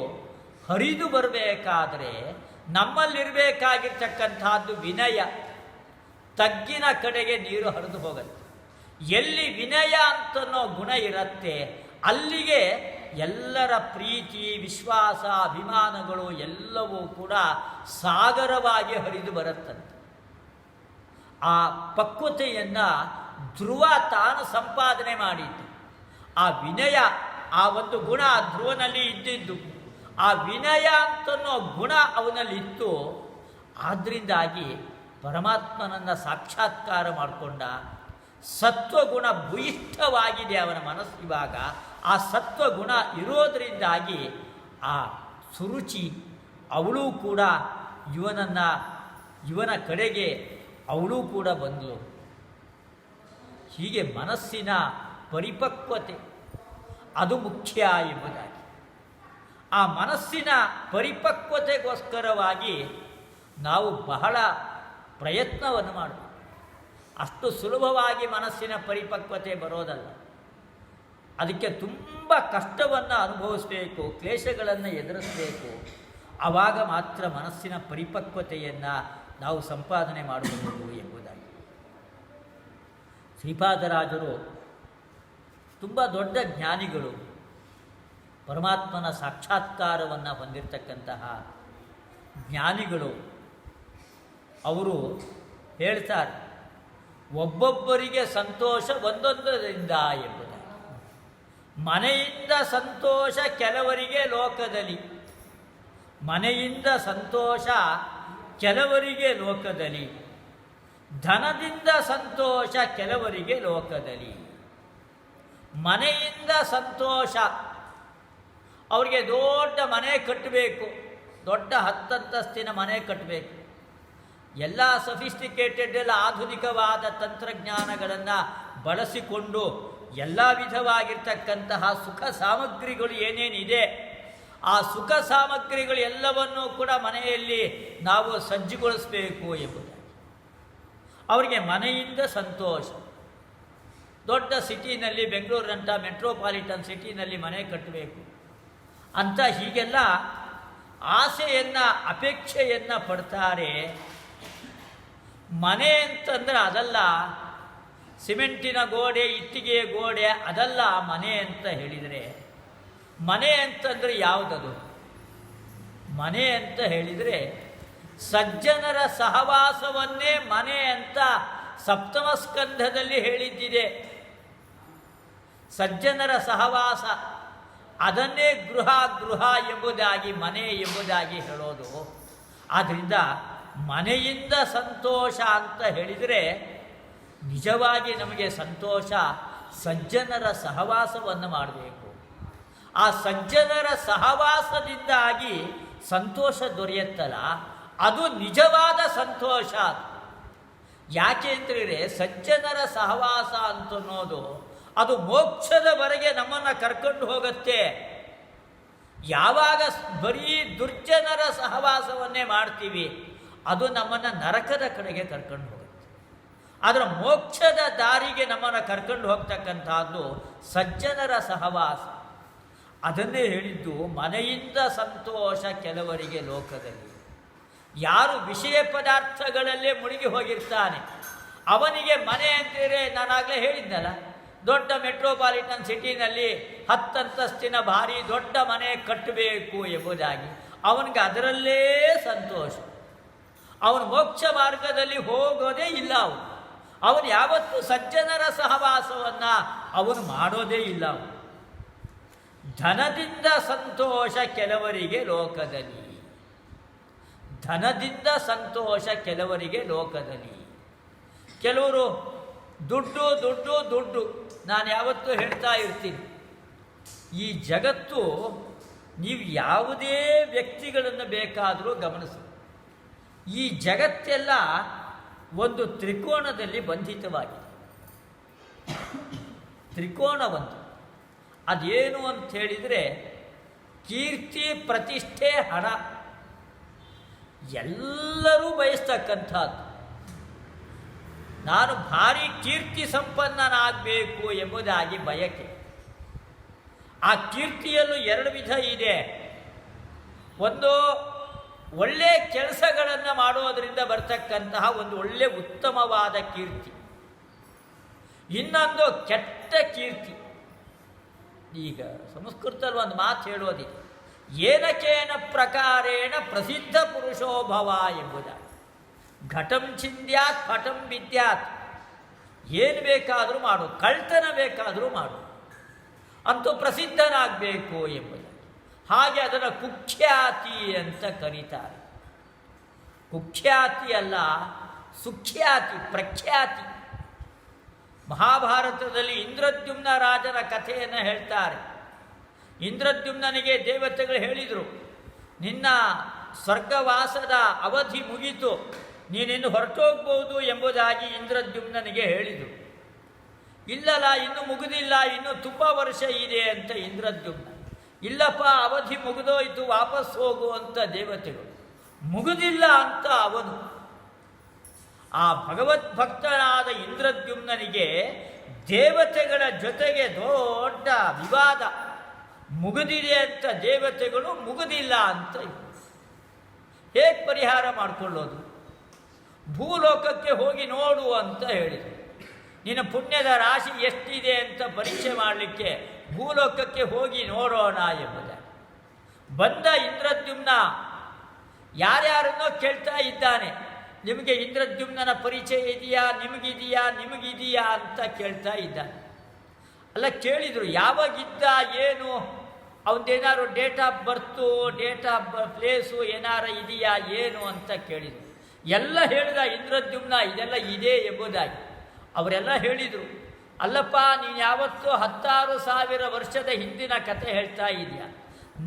ಹರಿದು ಬರಬೇಕಾದ್ರೆ ನಮ್ಮಲ್ಲಿರಬೇಕಾಗಿರ್ತಕ್ಕಂತಹದ್ದು ವಿನಯ. ತಗ್ಗಿನ ಕಡೆಗೆ ನೀರು ಹರಿದು ಹೋಗುತ್ತೆ. ಎಲ್ಲಿ ವಿನಯ ಅಂತನೋ ಗುಣ ಇರುತ್ತೆ ಅಲ್ಲಿಗೆ ಎಲ್ಲರ ಪ್ರೀತಿ, ವಿಶ್ವಾಸ, ಅಭಿಮಾನಗಳು ಎಲ್ಲವೂ ಕೂಡ ಸಾಗರವಾಗಿ ಹರಿದು ಬರುತ್ತಂತೆ. ಆ ಪಕ್ವತೆಯನ್ನು ಧ್ರುವ ತಾನು ಸಂಪಾದನೆ ಮಾಡಿದ್ದು. ಆ ವಿನಯ, ಆ ಒಂದು ಗುಣ ಧ್ರುವನಲ್ಲಿ ಇದ್ದಿದ್ದು, ಆ ವಿನಯ ಅಂತನೋ ಗುಣ ಅವನಲ್ಲಿ ಇತ್ತು. ಆದ್ದರಿಂದಾಗಿ ಪರಮಾತ್ಮನನ್ನು ಸಾಕ್ಷಾತ್ಕಾರ ಮಾಡಿಕೊಂಡ. ಸತ್ವಗುಣ ಭೂಯಿಷ್ಠವಾಗಿದೆ ಅವನ ಮನಸ್ಸು. ಇವಾಗ ಆ ಸತ್ವಗುಣ ಇರೋದರಿಂದಾಗಿ ಆ ಸುರುಚಿ ಅವಳು ಕೂಡ ಇವನ ಕಡೆಗೆ ಅವಳು ಕೂಡ ಬಂದಳು. ಹೀಗೆ ಮನಸ್ಸಿನ ಪರಿಪಕ್ವತೆ ಅದು ಮುಖ್ಯ ಎಂಬುದಾಗಿ. ಆ ಮನಸ್ಸಿನ ಪರಿಪಕ್ವತೆಗೋಸ್ಕರವಾಗಿ ನಾವು ಬಹಳ ಪ್ರಯತ್ನವನ್ನು ಮಾಡಬೇಕು. ಅಷ್ಟು ಸುಲಭವಾಗಿ ಮನಸ್ಸಿನ ಪರಿಪಕ್ವತೆ ಬರೋದಲ್ಲ. ಅದಕ್ಕೆ ತುಂಬ ಕಷ್ಟವನ್ನು ಅನುಭವಿಸಬೇಕು, ಕ್ಲೇಶಗಳನ್ನು ಎದುರಿಸಬೇಕು. ಆವಾಗ ಮಾತ್ರ ಮನಸ್ಸಿನ ಪರಿಪಕ್ವತೆಯನ್ನು ನಾವು ಸಂಪಾದನೆ ಮಾಡಬಹುದು ಎಂಬುದಾಗಿ. ಶ್ರೀಪಾದರಾಜರು ತುಂಬ ದೊಡ್ಡ ಜ್ಞಾನಿಗಳು, ಪರಮಾತ್ಮನ ಸಾಕ್ಷಾತ್ಕಾರವನ್ನು ಹೊಂದಿರತಕ್ಕಂತಹ ಜ್ಞಾನಿಗಳು. ಅವರು ಹೇಳ್ತಾರೆ, ಒಬ್ಬೊಬ್ಬರಿಗೆ ಸಂತೋಷ ಒಂದೊಂದರಿಂದ ಎಂಬುದಾಗಿ. ಮನೆಯಿಂದ ಸಂತೋಷ ಕೆಲವರಿಗೆ ಲೋಕದಲ್ಲಿ, ಮನೆಯಿಂದ ಸಂತೋಷ ಕೆಲವರಿಗೆ ಲೋಕದಲ್ಲಿ, ಧನದಿಂದ ಸಂತೋಷ ಕೆಲವರಿಗೆ ಲೋಕದಲ್ಲಿ. ಮನೆಯಿಂದ ಸಂತೋಷ, ಅವರಿಗೆ ದೊಡ್ಡ ಮನೆ ಕಟ್ಟಬೇಕು, ದೊಡ್ಡ 10 ಅಂತಸ್ತಿನ ಮನೆ ಕಟ್ಟಬೇಕು. ಎಲ್ಲ ಸಫಿಸ್ಟಿಕೇಟೆಡ್, ಎಲ್ಲ ಆಧುನಿಕವಾದ ತಂತ್ರಜ್ಞಾನಗಳನ್ನು ಬಳಸಿಕೊಂಡು ಎಲ್ಲ ವಿಧವಾಗಿರ್ತಕ್ಕಂತಹ ಸುಖ ಸಾಮಗ್ರಿಗಳು ಏನೇನಿದೆ ಆ ಸುಖ ಸಾಮಗ್ರಿಗಳು ಎಲ್ಲವನ್ನೂ ಕೂಡ ಮನೆಯಲ್ಲಿ ನಾವು ಸಜ್ಜುಗೊಳಿಸಬೇಕು ಎಂಬುದಾಗಿ. ಅವರಿಗೆ ಮನೆಯಿಂದ ಸಂತೋಷ. ದೊಡ್ಡ ಸಿಟಿನಲ್ಲಿ, ಬೆಂಗಳೂರಿನಂಥ ಮೆಟ್ರೋಪಾಲಿಟನ್ ಸಿಟಿನಲ್ಲಿ ಮನೆ ಕಟ್ಟಬೇಕು ಅಂತ ಹೀಗೆಲ್ಲ ಆಸೆಯನ್ನು, ಅಪೇಕ್ಷೆಯನ್ನು ಪಡ್ತಾರೆ. ಮನೆ ಅಂತಂದರೆ ಅದಲ್ಲ, ಸಿಮೆಂಟಿನ ಗೋಡೆ, ಇಟ್ಟಿಗೆಯ ಗೋಡೆ ಅದಲ್ಲ ಮನೆ ಅಂತ ಹೇಳಿದರೆ. ಮನೆ ಅಂತಂದರೆ ಯಾವುದದು? ಮನೆ ಅಂತ ಹೇಳಿದರೆ ಸಜ್ಜನರ ಸಹವಾಸವನ್ನೇ ಮನೆ ಅಂತ ಸಪ್ತಮ ಸ್ಕಂಧದಲ್ಲಿ ಹೇಳಿದ್ದಿದೆ. ಸಜ್ಜನರ ಸಹವಾಸ ಅದನ್ನೇ ಗೃಹ ಎಂಬುದಾಗಿ, ಮನೆ ಎಂಬುದಾಗಿ ಹೇಳೋದು. ಆದ್ದರಿಂದ ಮನೆಯಿಂದ ಸಂತೋಷ ಅಂತ ಹೇಳಿದರೆ ನಿಜವಾಗಿ ನಮಗೆ ಸಂತೋಷ ಸಜ್ಜನರ ಸಹವಾಸವನ್ನು ಮಾಡಬೇಕು. ಆ ಸಜ್ಜನರ ಸಹವಾಸದಿಂದಾಗಿ ಸಂತೋಷ ದೊರೆಯುತ್ತಲ್ಲ, ಅದು ನಿಜವಾದ ಸಂತೋಷ. ಯಾಕೆ ಅಂತೇಳಿದರೆ ಸಜ್ಜನರ ಸಹವಾಸ ಅಂತನ್ನೋದು ಅದು ಮೋಕ್ಷದವರೆಗೆ ನಮ್ಮನ್ನು ಕರ್ಕೊಂಡು ಹೋಗುತ್ತೆ. ಯಾವಾಗ ಬರೀ ದುರ್ಜನರ ಸಹವಾಸವನ್ನೇ ಮಾಡ್ತೀವಿ ಅದು ನಮ್ಮನ್ನು ನರಕದ ಕಡೆಗೆ ಕರ್ಕೊಂಡು ಹೋಗುತ್ತೆ. ಅದರ ಮೋಕ್ಷದ ದಾರಿಗೆ ನಮ್ಮನ್ನು ಕರ್ಕೊಂಡು ಹೋಗ್ತಕ್ಕಂಥದ್ದು ಸಜ್ಜನರ ಸಹವಾಸ. ಅದನ್ನೇ ಹೇಳಿದ್ದು, ಮನೆಯಿಂದ ಸಂತೋಷ ಕೆಲವರಿಗೆ ಲೋಕದಲ್ಲಿ. ಯಾರು ವಿಷಯ ಪದಾರ್ಥಗಳಲ್ಲೇ ಮುಳುಗಿ ಹೋಗಿರ್ತಾನೆ ಅವನಿಗೆ ಮನೆ ಅಂತೇಳಿ, ನಾನಾಗಲೇ ಹೇಳಿದ್ನಲ್ಲ, ದೊಡ್ಡ ಮೆಟ್ರೋಪಾಲಿಟನ್ ಸಿಟಿನಲ್ಲಿ 10 ಅಂತಸ್ತಿನ ಭಾರಿ ದೊಡ್ಡ ಮನೆ ಕಟ್ಟಬೇಕು ಎಂಬುದಾಗಿ ಅವನಿಗೆ ಅದರಲ್ಲೇ ಸಂತೋಷ. ಅವನು ಮೋಕ್ಷ ಮಾರ್ಗದಲ್ಲಿ ಹೋಗೋದೇ ಇಲ್ಲ. ಅವನು ಯಾವತ್ತೂ ಸಜ್ಜನರ ಸಹವಾಸವನ್ನು ಅವನು ಮಾಡೋದೇ ಇಲ್ಲ. ಧನದಿಂದ ಸಂತೋಷ ಕೆಲವರಿಗೆ ಲೋಕದಲ್ಲಿ, ಧನದಿಂದ ಸಂತೋಷ ಕೆಲವರಿಗೆ ಲೋಕದಲ್ಲಿ. ಕೆಲವರು ದುಡ್ಡು ದುಡ್ಡು ದುಡ್ಡು. ನಾನು ಯಾವತ್ತೂ ಹೇಳ್ತಾ ಇರ್ತೀನಿ, ಈ ಜಗತ್ತು ನೀವು ಯಾವುದೇ ವ್ಯಕ್ತಿಗಳನ್ನು ಬೇಕಾದರೂ ಗಮನಿಸಿ, ಈ ಜಗತ್ತೆಲ್ಲ ಒಂದು ತ್ರಿಕೋಣದಲ್ಲಿ ಬಂಧಿತವಾಗಿದೆ. ತ್ರಿಕೋಣ ಒಂದು, ಅದೇನು ಅಂತ ಹೇಳಿದರೆ ಕೀರ್ತಿ, ಪ್ರತಿಷ್ಠೆ, ಹಣ ಎಲ್ಲರೂ ಬಯಸ್ತಕ್ಕಂಥದ್ದು. ನಾನು ಭಾರಿ ಕೀರ್ತಿ ಸಂಪನ್ನನಾಗಬೇಕು ಎಂಬುದಾಗಿ ಬಯಕೆ. ಆ ಕೀರ್ತಿಯಲ್ಲೂ 2 ವಿಧ ಇದೆ. ಒಂದು ಒಳ್ಳೆಯ ಕೆಲಸಗಳನ್ನು ಮಾಡೋದರಿಂದ ಬರ್ತಕ್ಕಂತಹ ಒಂದು ಒಳ್ಳೆಯ ಉತ್ತಮವಾದ ಕೀರ್ತಿ, ಇನ್ನೊಂದು ಕೆಟ್ಟ ಕೀರ್ತಿ. ಈಗ ಸಂಸ್ಕೃತದಲ್ಲಿ ಒಂದು ಮಾತು ಹೇಳೋದಿದೆ, ಏನಕೇನ ಪ್ರಕಾರೇಣ ಪ್ರಸಿದ್ಧ ಪುರುಷೋಭವ ಎಂಬುದಾಗಿ. ಘಟಂ ಚಿಂದ್ಯಾತ್ ಪಟಂ ವಿದ್ಯಾತ್. ಏನು ಬೇಕಾದರೂ ಮಾಡು, ಕಳ್ತನ ಬೇಕಾದರೂ ಮಾಡು, ಅಂತೂ ಪ್ರಸಿದ್ಧನಾಗಬೇಕು ಎಂಬುದು. ಹಾಗೆ ಅದನ್ನು ಕುಖ್ಯಾತಿ ಅಂತ ಕರೀತಾರೆ. ಕುಖ್ಯಾತಿ ಅಲ್ಲ, ಸುಖ್ಯಾತಿ, ಪ್ರಖ್ಯಾತಿ. ಮಹಾಭಾರತದಲ್ಲಿ ಇಂದ್ರದ್ಯುಮ್ನ ರಾಜನ ಕಥೆಯನ್ನು ಹೇಳ್ತಾರೆ. ಇಂದ್ರದ್ಯುಮ್ನನಿಗೆ ದೇವತೆಗಳು ಹೇಳಿದರು, ನಿನ್ನ ಸ್ವರ್ಗವಾಸದ ಅವಧಿ ಮುಗೀತು, ನೀನಿನ್ನು ಹೊರಟೋಗ್ಬೋದು ಎಂಬುದಾಗಿ ಇಂದ್ರದ್ಯುಮ್ನನಿಗೆ ಹೇಳಿದರು. ಇಲ್ಲಲ್ಲ, ಇನ್ನೂ ಮುಗಿದಿಲ್ಲ, ಇನ್ನೂ ತುಂಬ ವರ್ಷ ಇದೆ ಅಂತ ಇಂದ್ರದ್ಯುಮ್ನ. ಇಲ್ಲಪ್ಪ, ಅವಧಿ ಮುಗಿದೋಯ್ತು, ವಾಪಸ್ ಹೋಗು ಅಂತ ದೇವತೆಗಳು. ಮುಗಿದಿಲ್ಲ ಅಂತ ಅವನು. ಆ ಭಗವದ್ಭಕ್ತನಾದ ಇಂದ್ರದ್ಯುಮ್ನನಿಗೆ ದೇವತೆಗಳ ಜೊತೆಗೆ ದೊಡ್ಡ ವಿವಾದ. ಮುಗಿದಿದೆ ಅಂತ ದೇವತೆಗಳು, ಮುಗಿದಿಲ್ಲ ಅಂತ. ಹೇಗೆ ಪರಿಹಾರ ಮಾಡಿಕೊಳ್ಳೋದು? ಭೂಲೋಕಕ್ಕೆ ಹೋಗಿ ನೋಡು ಅಂತ ಹೇಳಿದರು. ನಿನ್ನ ಪುಣ್ಯದ ರಾಶಿ ಎಷ್ಟಿದೆ ಅಂತ ಪರೀಕ್ಷೆ ಮಾಡಲಿಕ್ಕೆ ಭೂಲೋಕಕ್ಕೆ ಹೋಗಿ ನೋಡೋಣ ಎಂಬುದಾಗಿ ಬಂದ ಇಂದ್ರದ್ಯುಮ್ನ ಯಾರ್ಯಾರನ್ನೋ ಕೇಳ್ತಾ ಇದ್ದಾನೆ. ನಿಮಗೆ ಇಂದ್ರದ್ಯುಮ್ನನ ಪರಿಚಯ ಇದೆಯಾ, ನಿಮಗಿದೆಯಾ ಅಂತ ಕೇಳ್ತಾ ಇದ್ದಾನೆ. ಅಲ್ಲ, ಕೇಳಿದರು, ಯಾವಾಗಿದ್ದ, ಏನು, ಅವನದೇನಾದ್ರು date of birth, date of place ಏನಾರ ಇದೆಯಾ, ಏನು ಅಂತ ಕೇಳಿದರು. ಎಲ್ಲ ಹೇಳಿದ ಇಂದ್ರದ್ಯುಮ್ನ, ಇದೆಲ್ಲ ಇದೆ ಎಂಬುದಾಗಿ. ಅವರೆಲ್ಲ ಹೇಳಿದರು, ಅಲ್ಲಪ್ಪ, ನೀನು ಯಾವತ್ತೂ 16,000 ವರ್ಷದ ಹಿಂದಿನ ಕತೆ ಹೇಳ್ತಾ ಇದೆಯಾ?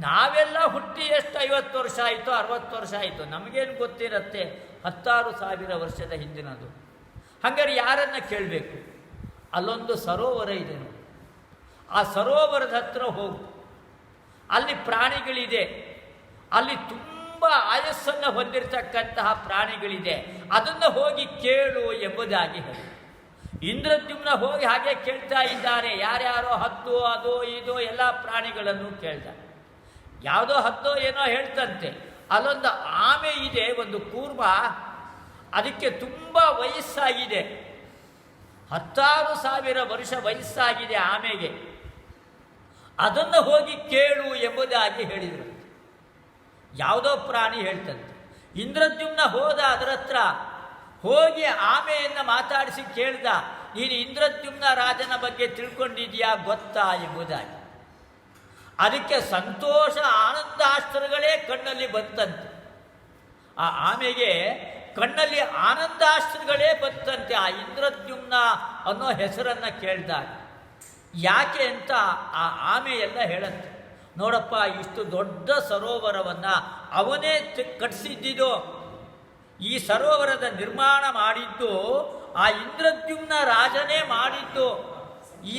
ನಾವೆಲ್ಲ ಹುಟ್ಟಿ ಎಷ್ಟು 50 ವರ್ಷ ಆಯಿತು, 60 ವರ್ಷ ಆಯಿತು, ನಮಗೇನು ಗೊತ್ತಿರುತ್ತೆ 16,000 ವರ್ಷದ ಹಿಂದಿನದು? ಹಾಗಾದ್ರೆ ಯಾರನ್ನು ಕೇಳಬೇಕು? ಅಲ್ಲೊಂದು ಸರೋವರ ಇದೆ ನೋಡಿ, ಆ ಸರೋವರದ ಹತ್ರ ಹೋಗು. ಅಲ್ಲಿ ಪ್ರಾಣಿಗಳಿದೆ, ಅಲ್ಲಿ ತುಂಬ ಆಯಸ್ಸನ್ನು ಹೊಂದಿರತಕ್ಕಂತಹ ಪ್ರಾಣಿಗಳಿದೆ, ಅದನ್ನು ಹೋಗಿ ಕೇಳು ಎಂಬುದಾಗಿ ಹೇಳಿ. ಇಂದ್ರದ್ಯುಮ್ನ ಹೋಗಿ ಹಾಗೆ ಕೇಳ್ತಾ ಇದ್ದಾನೆ. ಯಾರ್ಯಾರೋ ಹದ್ದು, ಅದು ಇದು ಎಲ್ಲ ಪ್ರಾಣಿಗಳನ್ನು ಕೇಳ್ದ. ಯಾವುದೋ ಹದ್ದೋ ಏನೋ ಹೇಳ್ತಂತೆ. ಅಲ್ಲೊಂದು ಆಮೆ ಇದೆ, ಒಂದು ಕೂರ್ಮ, ಅದಕ್ಕೆ ತುಂಬ ವಯಸ್ಸಾಗಿದೆ, 16,000 ವರ್ಷ ವಯಸ್ಸಾಗಿದೆ ಆಮೆಗೆ. ಅದನ್ನು ಹೋಗಿ ಕೇಳು ಎಂಬುದಾಗಿ ಹೇಳಿದರು. ಯಾವುದೋ ಪ್ರಾಣಿ ಹೇಳ್ತಂತೆ. ಇಂದ್ರದ್ಯುಮ್ನ ಹೋದ, ಅದರ ಹತ್ರ ಹೋಗಿ ಆಮೆಯನ್ನು ಮಾತಾಡಿಸಿ ಕೇಳ್ದ, ನೀನು ಇಂದ್ರದ್ಯುಮ್ನ ರಾಜನ ಬಗ್ಗೆ ತಿಳ್ಕೊಂಡಿದೆಯಾ, ಗೊತ್ತಾ ಎಂಬುದಾಗಿ. ಅದಕ್ಕೆ ಸಂತೋಷ ಆನಂದಾಶ್ರುಗಳೇ ಕಣ್ಣಲ್ಲಿ ಬಂತಂತೆ. ಆ ಆಮೆಗೆ ಕಣ್ಣಲ್ಲಿ ಆನಂದಾಶ್ರುಗಳೇ ಬಂತಂತೆ ಆ ಇಂದ್ರದ್ಯುಮ್ನ ಅನ್ನೋ ಹೆಸರನ್ನು ಕೇಳಿದಾಗ. ಯಾಕೆ ಅಂತ ಆ ಆಮೆ ಎಲ್ಲ ಹೇಳಂತೆ, ನೋಡಪ್ಪ, ಇಷ್ಟು ದೊಡ್ಡ ಸರೋವರವನ್ನು ಅವನೇ ಕಟ್ಟಿಸಿದ್ದಿದೋ, ಈ ಸರೋವರದ ನಿರ್ಮಾಣ ಮಾಡಿದ್ದು ಆ ಇಂದ್ರದ್ಯುಮ್ನ ರಾಜನೇ ಮಾಡಿದ್ದು. ಈ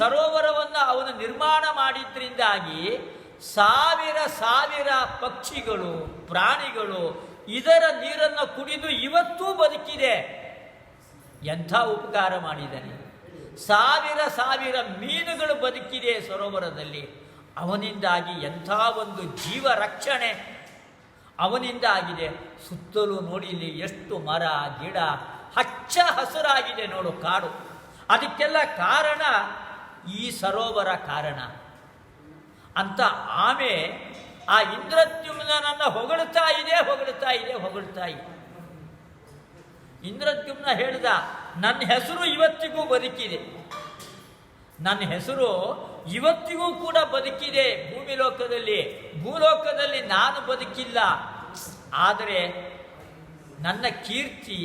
ಸರೋವರವನ್ನು ಅವನು ನಿರ್ಮಾಣ ಮಾಡಿದ್ರಿಂದಾಗಿ ಸಾವಿರ ಸಾವಿರ ಪಕ್ಷಿಗಳು, ಪ್ರಾಣಿಗಳು ಇದರ ನೀರನ್ನು ಕುಡಿದು ಇವತ್ತೂ ಬದುಕಿದೆ. ಎಂಥ ಉಪಕಾರ ಮಾಡಿದ್ದಾನೆ. ಸಾವಿರ ಸಾವಿರ ಮೀನುಗಳು ಬದುಕಿದೆ ಸರೋವರದಲ್ಲಿ. ಅವನಿಂದಾಗಿ ಎಂಥ ಒಂದು ಜೀವ ರಕ್ಷಣೆ ಅವನಿಂದ ಆಗಿದೆ. ಸುತ್ತಲೂ ನೋಡಿ, ಇಲ್ಲಿ ಎಷ್ಟು ಮರ ಗಿಡ ಹಚ್ಚ ಹಸುರಾಗಿದೆ ನೋಡು, ಕಾಡು. ಅದಕ್ಕೆಲ್ಲ ಕಾರಣ ಈ ಸರೋವರ ಕಾರಣ ಅಂತ ಆಮೆ ಆ ಇಂದ್ರದ್ಯುಮ್ನನನ್ನು ಹೊಗಳ್ತಾ ಇದೆ. ಇಂದ್ರದ್ಯುಮ್ನ ಹೇಳಿದ, ನನ್ನ ಹೆಸರು ಇವತ್ತಿಗೂ ಬದುಕಿದೆ, ನನ್ನ ಹೆಸರು ಇವತ್ತಿಗೂ ಕೂಡ ಬದುಕಿದೆ ಭೂಲೋಕದಲ್ಲಿ ನಾನು ಬದುಕಿಲ್ಲ, ಆದರೆ ನನ್ನ ಕೀರ್ತಿ,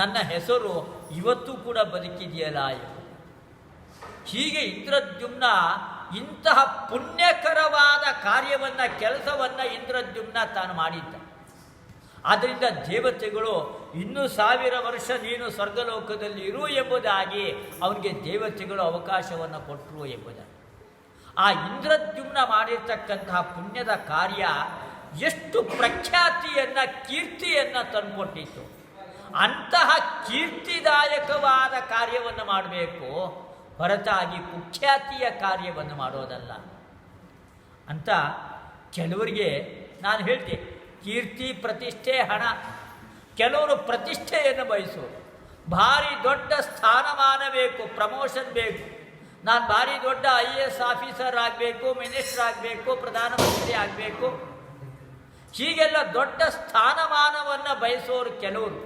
ನನ್ನ ಹೆಸರು ಇವತ್ತೂ ಕೂಡ ಬದುಕಿದೆಯಲ್ಲ. ಹೀಗೆ ಇಂದ್ರದ್ಯುಮ್ನ ಇಂತಹ ಪುಣ್ಯಕರವಾದ ಕೆಲಸವನ್ನು ಇಂದ್ರದ್ಯುಮ್ನ ತಾನು ಮಾಡಿದ್ದ. ಆದ್ದರಿಂದ ದೇವತೆಗಳು ಇನ್ನೂ 1000 ವರ್ಷ ನೀನು ಸ್ವರ್ಗಲೋಕದಲ್ಲಿ ಇರು ಎಂಬುದಾಗಿ ಅವನಿಗೆ ದೇವತೆಗಳು ಅವಕಾಶವನ್ನು ಕೊಟ್ಟರು ಎಂಬುದಾಗಿ. ಆ ಇಂದ್ರದ್ಯುಮ್ನ ಮಾಡಿರ್ತಕ್ಕಂತಹ ಪುಣ್ಯದ ಕಾರ್ಯ ಎಷ್ಟು ಪ್ರಖ್ಯಾತಿಯನ್ನು, ಕೀರ್ತಿಯನ್ನು ತಂದುಕೊಟ್ಟಿತ್ತು. ಅಂತಹ ಕೀರ್ತಿದಾಯಕವಾದ ಕಾರ್ಯವನ್ನು ಮಾಡಬೇಕು, ಹೊರತಾಗಿ ಕುಖ್ಯಾತಿಯ ಕಾರ್ಯವನ್ನು ಮಾಡೋದಲ್ಲ ಅಂತ ಕೆಲವರಿಗೆ ನಾನು ಹೇಳ್ತೆ. ಕೀರ್ತಿ, ಪ್ರತಿಷ್ಠೆ, ಹಣ. ಕೆಲವರು ಪ್ರತಿಷ್ಠೆಯನ್ನು ಬಯಸೋರು, ಭಾರಿ ದೊಡ್ಡ ಸ್ಥಾನಮಾನ ಬೇಕು, ಪ್ರಮೋಷನ್ ಬೇಕು, ನಾನು ಭಾರಿ ದೊಡ್ಡ IAS ಆಫೀಸರ್ ಆಗಬೇಕು, ಮಿನಿಸ್ಟರ್ ಆಗಬೇಕು, ಪ್ರಧಾನಮಂತ್ರಿ ಆಗಬೇಕು, ಹೀಗೆಲ್ಲ ದೊಡ್ಡ ಸ್ಥಾನಮಾನವನ್ನು ಬಯಸೋರು ಕೆಲವರು.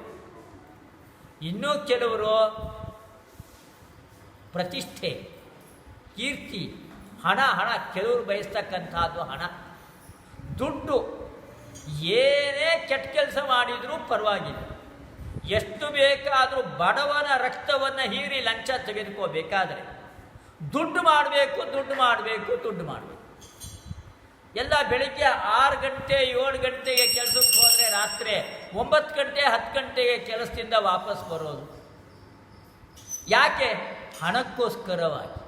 ಇನ್ನೂ ಕೆಲವರು ಪ್ರತಿಷ್ಠೆ, ಕೀರ್ತಿ, ಹಣ. ಕೆಲವರು ಬಯಸ್ತಕ್ಕಂಥದ್ದು ಹಣ, ದುಡ್ಡು. ಏನೇ ಕೆಟ್ಟ ಕೆಲಸ ಮಾಡಿದರೂ ಪರವಾಗಿಲ್ಲ, ಎಷ್ಟು ಬೇಕಾದರೂ ಬಡವನ ರಕ್ತವನ್ನು ಹೀರಿ ಲಂಚ ತೆಗೆದುಕೋಬೇಕಾದ್ರೆ ದುಡ್ಡು ಮಾಡಬೇಕು. ಎಲ್ಲ ಬೆಳಿಗ್ಗೆ 6 ಗಂಟೆ 7 ಗಂಟೆಗೆ ಕೆಲಸಕ್ಕೆ ಹೋದರೆ ರಾತ್ರಿ 9 ಗಂಟೆ 10 ಗಂಟೆಗೆ ಕೆಲಸದಿಂದ ವಾಪಸ್ ಬರೋದು. ಯಾಕೆ? ಹಣಕ್ಕೋಸ್ಕರವಾಗಿ,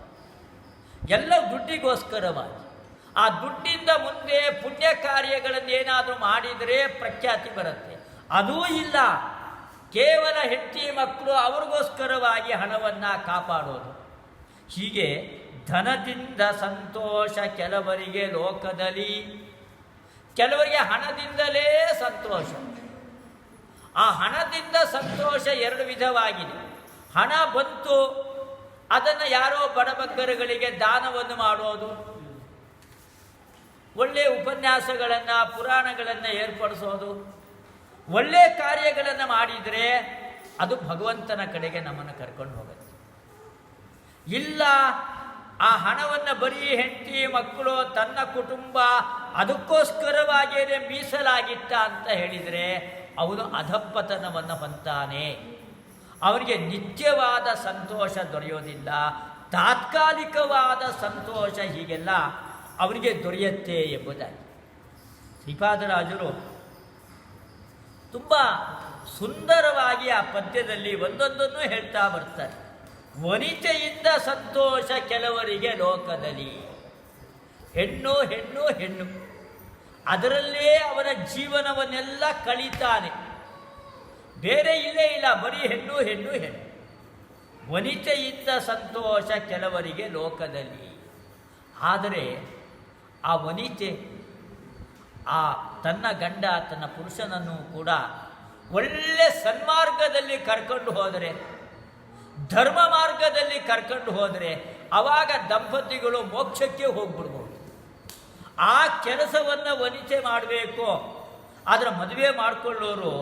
ಎಲ್ಲ ದುಡ್ಡಿಗೋಸ್ಕರವಾಗಿ. ಆ ದುಡ್ಡಿಂದ ಮುಂದೆ ಪುಣ್ಯ ಕಾರ್ಯಗಳನ್ನೇನಾದರೂ ಮಾಡಿದರೆ ಪ್ರಖ್ಯಾತಿ ಬರುತ್ತೆ. ಅದೂ ಇಲ್ಲ, ಕೇವಲ ಹೆಂಡತಿ ಮಕ್ಕಳು ಅವ್ರಿಗೋಸ್ಕರವಾಗಿ ಹಣವನ್ನು ಕಾಪಾಡೋದು. ಹೀಗೆ ಧನದಿಂದ ಸಂತೋಷ ಕೆಲವರಿಗೆ ಲೋಕದಲ್ಲಿ, ಕೆಲವರಿಗೆ ಹಣದಿಂದಲೇ ಸಂತೋಷ. ಆ ಹಣದಿಂದ ಸಂತೋಷ 2 ವಿಧವಾಗಿದೆ. ಹಣ ಬಂತು, ಅದನ್ನು ಯಾರೋ ಬಡಬಗ್ಗರುಗಳಿಗೆ ದಾನವನ್ನು ಮಾಡೋದು, ಒಳ್ಳೆಯ ಉಪನ್ಯಾಸಗಳನ್ನು, ಪುರಾಣಗಳನ್ನು ಏರ್ಪಡಿಸೋದು, ಒಳ್ಳೆಯ ಕಾರ್ಯಗಳನ್ನು ಮಾಡಿದರೆ ಅದು ಭಗವಂತನ ಕಡೆಗೆ ನಮ್ಮನ್ನು ಕರ್ಕೊಂಡು ಹೋಗುತ್ತೆ. ಇಲ್ಲ, ಆ ಹಣವನ್ನು ಬರೀ ಹೆಂಡತಿ ಮಕ್ಕಳು, ತನ್ನ ಕುಟುಂಬ ಅದಕ್ಕೋಸ್ಕರವಾಗಿಯೇ ಮೀಸಲಾಗಿಟ್ಟ ಅಂತ ಹೇಳಿದರೆ ಅವನು ಅಧಪ್ಪತನವನ್ನು ಹೊಂತಾನೆ. ಅವನಿಗೆ ನಿತ್ಯವಾದ ಸಂತೋಷ ದೊರೆಯೋದಿಲ್ಲ, ತಾತ್ಕಾಲಿಕವಾದ ಸಂತೋಷ ಹೀಗೆಲ್ಲ ಅವರಿಗೆ ದೊರೆಯುತ್ತೆ ಎಂಬುದಾಗಿ ಶ್ರೀಪಾದರಾಜರು ತುಂಬ ಸುಂದರವಾಗಿ ಆ ಪದ್ಯದಲ್ಲಿ ಒಂದೊಂದನ್ನು ಹೇಳ್ತಾ ಬರ್ತಾರೆ. ವನಿತೆಯಿಂದ ಸಂತೋಷ ಕೆಲವರಿಗೆ ಲೋಕದಲ್ಲಿ. ಹೆಣ್ಣು ಹೆಣ್ಣು ಹೆಣ್ಣು, ಅದರಲ್ಲೇ ಅವನ ಜೀವನವನ್ನೆಲ್ಲ ಕಳೀತಾನೆ, ಬೇರೆ ಇಲ್ಲೇ ಇಲ್ಲ, ಬರೀ ಹೆಣ್ಣು ಹೆಣ್ಣು ಹೆಣ್ಣು. ವನಿತೆಯಿಂದ ಸಂತೋಷ ಕೆಲವರಿಗೆ ಲೋಕದಲ್ಲಿ. ಆದರೆ ಆ ವನಿತೆ ಆ ತನ್ನ ಗಂಡ, ತನ್ನ ಪುರುಷನನ್ನು ಕೂಡ ಒಳ್ಳೆ ಸನ್ಮಾರ್ಗದಲ್ಲಿ ಕರ್ಕೊಂಡು ಹೋದರೆ, ಧರ್ಮ ಮಾರ್ಗದಲ್ಲಿ ಕರ್ಕೊಂಡು ಹೋದರೆ ಆವಾಗ ದಂಪತಿಗಳು ಮೋಕ್ಷಕ್ಕೆ ಹೋಗ್ಬಿಡ್ಬೋದು. ಆ ಕೆಲಸವನ್ನು ವನಿತೆ ಮಾಡಬೇಕು. ಆದರೆ ಮದುವೆ ಮಾಡಿಕೊಳ್ಳೋರು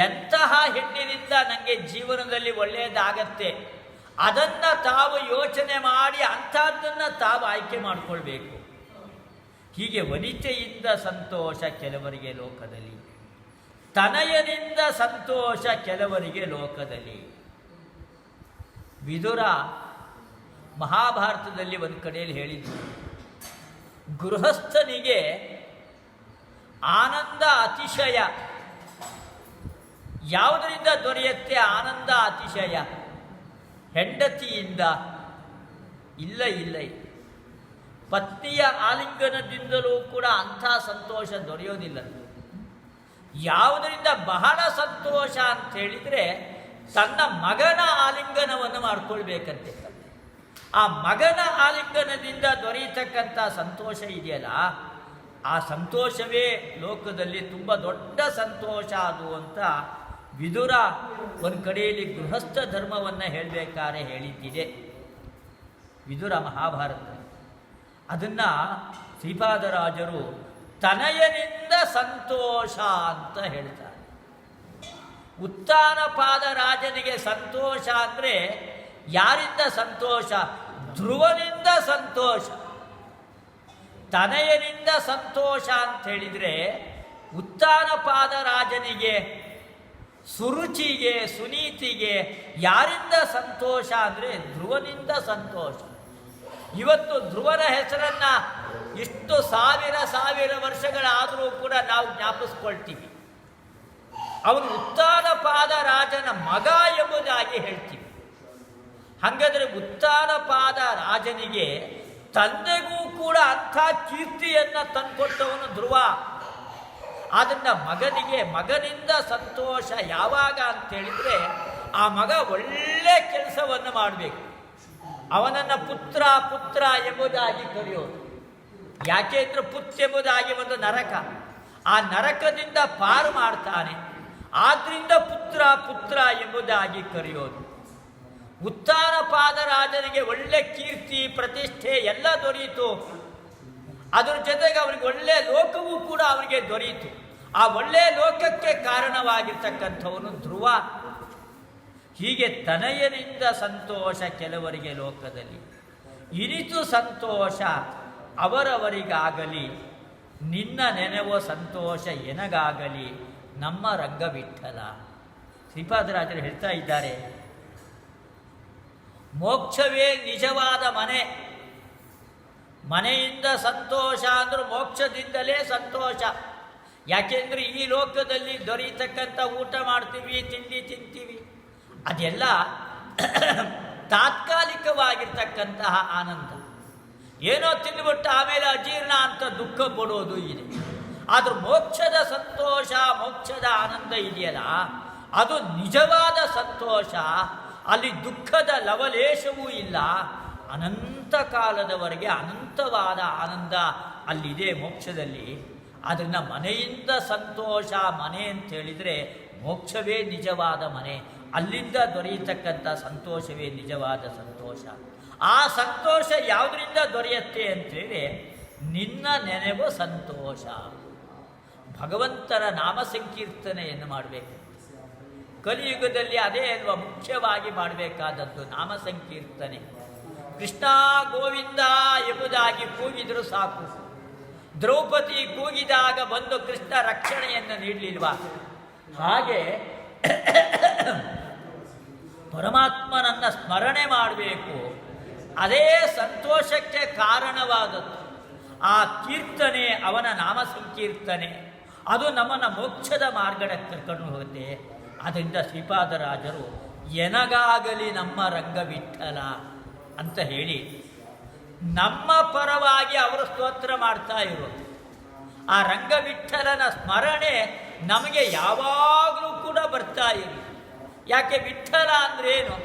ಎಂತಹ ಹೆಣ್ಣಿನಿಂದ ನನಗೆ ಜೀವನದಲ್ಲಿ ಒಳ್ಳೆಯದಾಗತ್ತೆ ಅದನ್ನು ತಾವು ಯೋಚನೆ ಮಾಡಿ ಅಂಥದ್ದನ್ನು ತಾವು ಆಯ್ಕೆ ಮಾಡಿಕೊಳ್ಬೇಕು. ಹೀಗೆ ವನಿತೆಯಿಂದ ಸಂತೋಷ ಕೆಲವರಿಗೆ ಲೋಕದಲ್ಲಿ, ತನಯನಿಂದ ಸಂತೋಷ ಕೆಲವರಿಗೆ ಲೋಕದಲ್ಲಿ. ವಿದುರ ಮಹಾಭಾರತದಲ್ಲಿ ಒಂದು ಕಡೆಯಲ್ಲಿ ಹೇಳಿದ್ದು, ಗೃಹಸ್ಥನಿಗೆ ಆನಂದ ಅತಿಶಯ ಯಾವುದರಿಂದ ದೊರೆಯುತ್ತೆ? ಆನಂದ ಅತಿಶಯ ಹೆಂಡತಿಯಿಂದ ಇಲ್ಲ. ಪತ್ನಿಯ ಆಲಿಂಗನದಿಂದಲೂ ಕೂಡ ಅಂಥ ಸಂತೋಷ ದೊರೆಯೋದಿಲ್ಲ. ಯಾವುದರಿಂದ ಬಹಳ ಸಂತೋಷ ಅಂತ ಹೇಳಿದರೆ ತನ್ನ ಮಗನ ಆಲಿಂಗನವನ್ನು ಮಾಡಿಕೊಳ್ಬೇಕಂತೆ. ಆ ಮಗನ ಆಲಿಂಗನದಿಂದ ದೊರೆಯತಕ್ಕಂಥ ಸಂತೋಷ ಇದೆಯಲ್ಲ, ಆ ಸಂತೋಷವೇ ಲೋಕದಲ್ಲಿ ತುಂಬ ದೊಡ್ಡ ಸಂತೋಷ ಅದು ಅಂತ ವಿದುರ ಒಂದು ಕಡೆಯಲ್ಲಿ ಗೃಹಸ್ಥ ಧರ್ಮವನ್ನು ಹೇಳಬೇಕಾದ್ರೆ ಹೇಳಿದ್ದಿದೆ ವಿದುರ ಮಹಾಭಾರತ. ಅದನ್ನು ಶ್ರೀಪಾದರಾಜರು ತನಯನಿಂದ ಸಂತೋಷ ಅಂತ ಹೇಳ್ತಾರೆ. ಉತ್ತಾನಪಾದ ರಾಜನಿಗೆ ಸಂತೋಷ ಅಂದರೆ ಯಾರಿಂದ ಸಂತೋಷ? ಧ್ರುವನಿಂದ ಸಂತೋಷ. ತನಯನಿಂದ ಸಂತೋಷ ಅಂತ ಹೇಳಿದರೆ ಉತ್ತಾನಪಾದ ರಾಜನಿಗೆ, ಸುರುಚಿಗೆ, ಸುನೀತಿಗೆ ಯಾರಿಂದ ಸಂತೋಷ ಅಂದರೆ ಧ್ರುವನಿಂದ ಸಂತೋಷ. ಇವತ್ತು ಧ್ರುವನ ಹೆಸರನ್ನು ಇಷ್ಟು ಸಾವಿರ ವರ್ಷಗಳಾದರೂ ಕೂಡ ನಾವು ಜ್ಞಾಪಿಸ್ಕೊಳ್ತೀವಿ. ಅವನು ಉತ್ತಾನಪಾದ ರಾಜನ ಮಗ ಎಂಬುದಾಗಿ ಹೇಳ್ತೀವಿ. ಹಾಗಾದರೆ ಉತ್ತಾನಪಾದ ರಾಜನಿಗೆ ತಂದೆಗೂ ಕೂಡ ಅಂಥ ಕೀರ್ತಿಯನ್ನು ತಂದುಕೊಟ್ಟವನು ಧ್ರುವ. ಆದ್ದರಿಂದ ಮಗನಿಂದ ಸಂತೋಷ ಯಾವಾಗ ಅಂತೇಳಿದರೆ ಆ ಮಗ ಒಳ್ಳೆ ಕೆಲಸವನ್ನು ಮಾಡಬೇಕು. ಅವನನ್ನು ಪುತ್ರ ಎಂಬುದಾಗಿ ಕರೆಯೋದು. ಯಾಕೆ ಅಂದರೆ ಪುತ್ರ ಎಂಬುದಾಗಿ ಒಂದು ನರಕ, ಆ ನರಕದಿಂದ ಪಾರು ಮಾಡ್ತಾನೆ. ಆದ್ದರಿಂದ ಪುತ್ರ ಎಂಬುದಾಗಿ ಕರೆಯೋದು. ಉತ್ತಾನಪಾದ ರಾಜನಿಗೆ ಒಳ್ಳೆ ಕೀರ್ತಿ, ಪ್ರತಿಷ್ಠೆ ಎಲ್ಲ ದೊರೆಯಿತು. ಅದರ ಜೊತೆಗೆ ಅವನಿಗೆ ಒಳ್ಳೆಯ ಲೋಕವೂ ಕೂಡ ಅವನಿಗೆ ದೊರೆಯಿತು. ಆ ಒಳ್ಳೆಯ ಲೋಕಕ್ಕೆ ಕಾರಣವಾಗಿರ್ತಕ್ಕಂಥವನು ಧ್ರುವ. ಹೀಗೆ ತನಯನಿಂದ ಸಂತೋಷ ಕೆಲವರಿಗೆ ಲೋಕದಲ್ಲಿ, ಇನಿತು ಸಂತೋಷ ಅವರವರಿಗಾಗಲಿ, ನಿನ್ನ ನೆನೆವ ಸಂತೋಷ ಎನಗಾಗಲಿ ನಮ್ಮ ರಂಗವಿಠಲ. ಶ್ರೀಪಾದರಾಜರು ಹೇಳ್ತಾ ಇದ್ದಾರೆ, ಮೋಕ್ಷವೇ ನಿಜವಾದ ಮನೆಯಿಂದ ಸಂತೋಷ ಅಂದ್ರೆ ಮೋಕ್ಷದಿಂದಲೇ ಸಂತೋಷ. ಯಾಕೆಂದರೆ ಈ ಲೋಕದಲ್ಲಿ ದೊರೆಯತಕ್ಕಂಥ ಊಟ ಮಾಡ್ತೀವಿ, ತಿಂಡಿ ತಿಂತೀವಿ, ಅದೆಲ್ಲ ತಾತ್ಕಾಲಿಕವಾಗಿರ್ತಕ್ಕಂತಹ ಆನಂದ. ಏನೋ ತಿಂದುಬಿಟ್ಟು ಆಮೇಲೆ ಅಜೀರ್ಣ ಅಂತ ದುಃಖ ಪಡೋದು ಇದೆ. ಆದರೂ ಮೋಕ್ಷದ ಸಂತೋಷ, ಮೋಕ್ಷದ ಆನಂದ ಇದೆಯಲ್ಲ, ಅದು ನಿಜವಾದ ಸಂತೋಷ. ಅಲ್ಲಿ ದುಃಖದ ಲವಲೇಶವೂ ಇಲ್ಲ. ಅನಂತ ಕಾಲದವರೆಗೆ ಅನಂತವಾದ ಆನಂದ ಅಲ್ಲಿದೆ ಮೋಕ್ಷದಲ್ಲಿ. ಅದನ್ನು ಮನೆಯಿಂದ ಸಂತೋಷ, ಮನೆ ಅಂತೇಳಿದರೆ ಮೋಕ್ಷವೇ ನಿಜವಾದ ಮನೆ. ಅಲ್ಲಿಂದ ದೊರೆಯತಕ್ಕಂಥ ಸಂತೋಷವೇ ನಿಜವಾದ ಸಂತೋಷ. ಆ ಸಂತೋಷ ಯಾವುದರಿಂದ ದೊರೆಯುತ್ತೆ ಅಂತೇಳಿ ನಿನ್ನ ನೆನೆವ ಸಂತೋಷ. ಭಗವಂತನ ನಾಮ ಸಂಕೀರ್ತನೆಯನ್ನು ಮಾಡಬೇಕು. ಕಲಿಯುಗದಲ್ಲಿ ಅದೇ ಅಲ್ವಾ ಮುಖ್ಯವಾಗಿ ಮಾಡಬೇಕಾದದ್ದು, ನಾಮ ಸಂಕೀರ್ತನೆ. ಕೃಷ್ಣ ಗೋವಿಂದ ಎಂಬುದಾಗಿ ಕೂಗಿದರೂ ಸಾಕು. ದ್ರೌಪದಿ ಕೂಗಿದಾಗ ಬಂದು ಕೃಷ್ಣ ರಕ್ಷಣೆಯನ್ನು ನೀಡಲಿಲ್ವಾ? ಹಾಗೆ ಪರಮಾತ್ಮನನ್ನು ಸ್ಮರಣೆ ಮಾಡಬೇಕು. ಅದೇ ಸಂತೋಷಕ್ಕೆ ಕಾರಣವಾದದ್ದು. ಆ ಕೀರ್ತನೆ, ಅವನ ನಾಮ ಸಂಕೀರ್ತನೆ, ಅದು ನಮ್ಮನ್ನು ಮೋಕ್ಷದ ಮಾರ್ಗಕ್ಕೆ ಕರ್ಕೊಂಡು ಹೋಗುತ್ತೆ. ಅದರಿಂದ ಶ್ರೀಪಾದರಾಜರು ಎನಗಾಗಲಿ ನಮ್ಮ ರಂಗವಿಠಲ ಅಂತ ಹೇಳಿ ನಮ್ಮ ಪರವಾಗಿ ಅವರು ಸ್ತೋತ್ರ ಮಾಡ್ತಾ ಇರೋದು. ಆ ರಂಗವಿಠಲನ ಸ್ಮರಣೆ ನಮಗೆ ಯಾವಾಗಲೂ ಕೂಡ ಬರ್ತಾ ಇರಲಿ. ಯಾಕೆ? ವಿಠಲ ಅಂದ್ರೇನು?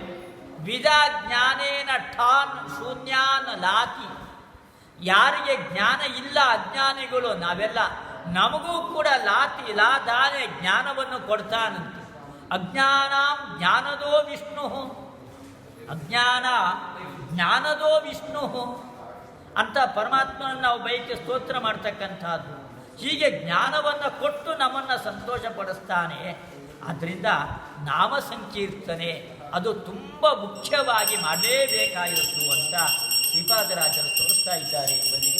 ವಿಧ ಜ್ಞಾನೇನ ಠಾನ್ ಶೂನ್ಯಾನ್ ಲಾತಿ. ಯಾರಿಗೆ ಜ್ಞಾನ ಇಲ್ಲ, ಅಜ್ಞಾನಿಗಳು ನಾವೆಲ್ಲ, ನಮಗೂ ಕೂಡ ಲಾದಾನೆ ಜ್ಞಾನವನ್ನು ಕೊಡ್ತಾನಂತೆ. ಅಜ್ಞಾನಾಂ ಜ್ಞಾನದೋ ವಿಷ್ಣು, ಅಜ್ಞಾನ ಜ್ಞಾನದೋ ವಿಷ್ಣು ಅಂತ ಪರಮಾತ್ಮನನ್ನು ನಾವು ಬೈಕೆ ಸ್ತೋತ್ರ ಮಾಡ್ತಕ್ಕಂಥದ್ದು. ಹೀಗೆ ಜ್ಞಾನವನ್ನು ಕೊಟ್ಟು ನಮ್ಮನ್ನು ಸಂತೋಷ ಪಡಿಸ್ತಾನೆ. ಆದ್ದರಿಂದ ನಾಮ ಸಂಕೀರ್ತನೆ ಅದು ತುಂಬ ಮುಖ್ಯವಾಗಿ ಮಾಡಲೇಬೇಕಾಗಿರುತ್ತು ಅಂತ ಶ್ರೀಪಾದರಾಜರು ತೋರಿಸ್ತಾ ಇದ್ದಾರೆ. ಬನ್ನಿ.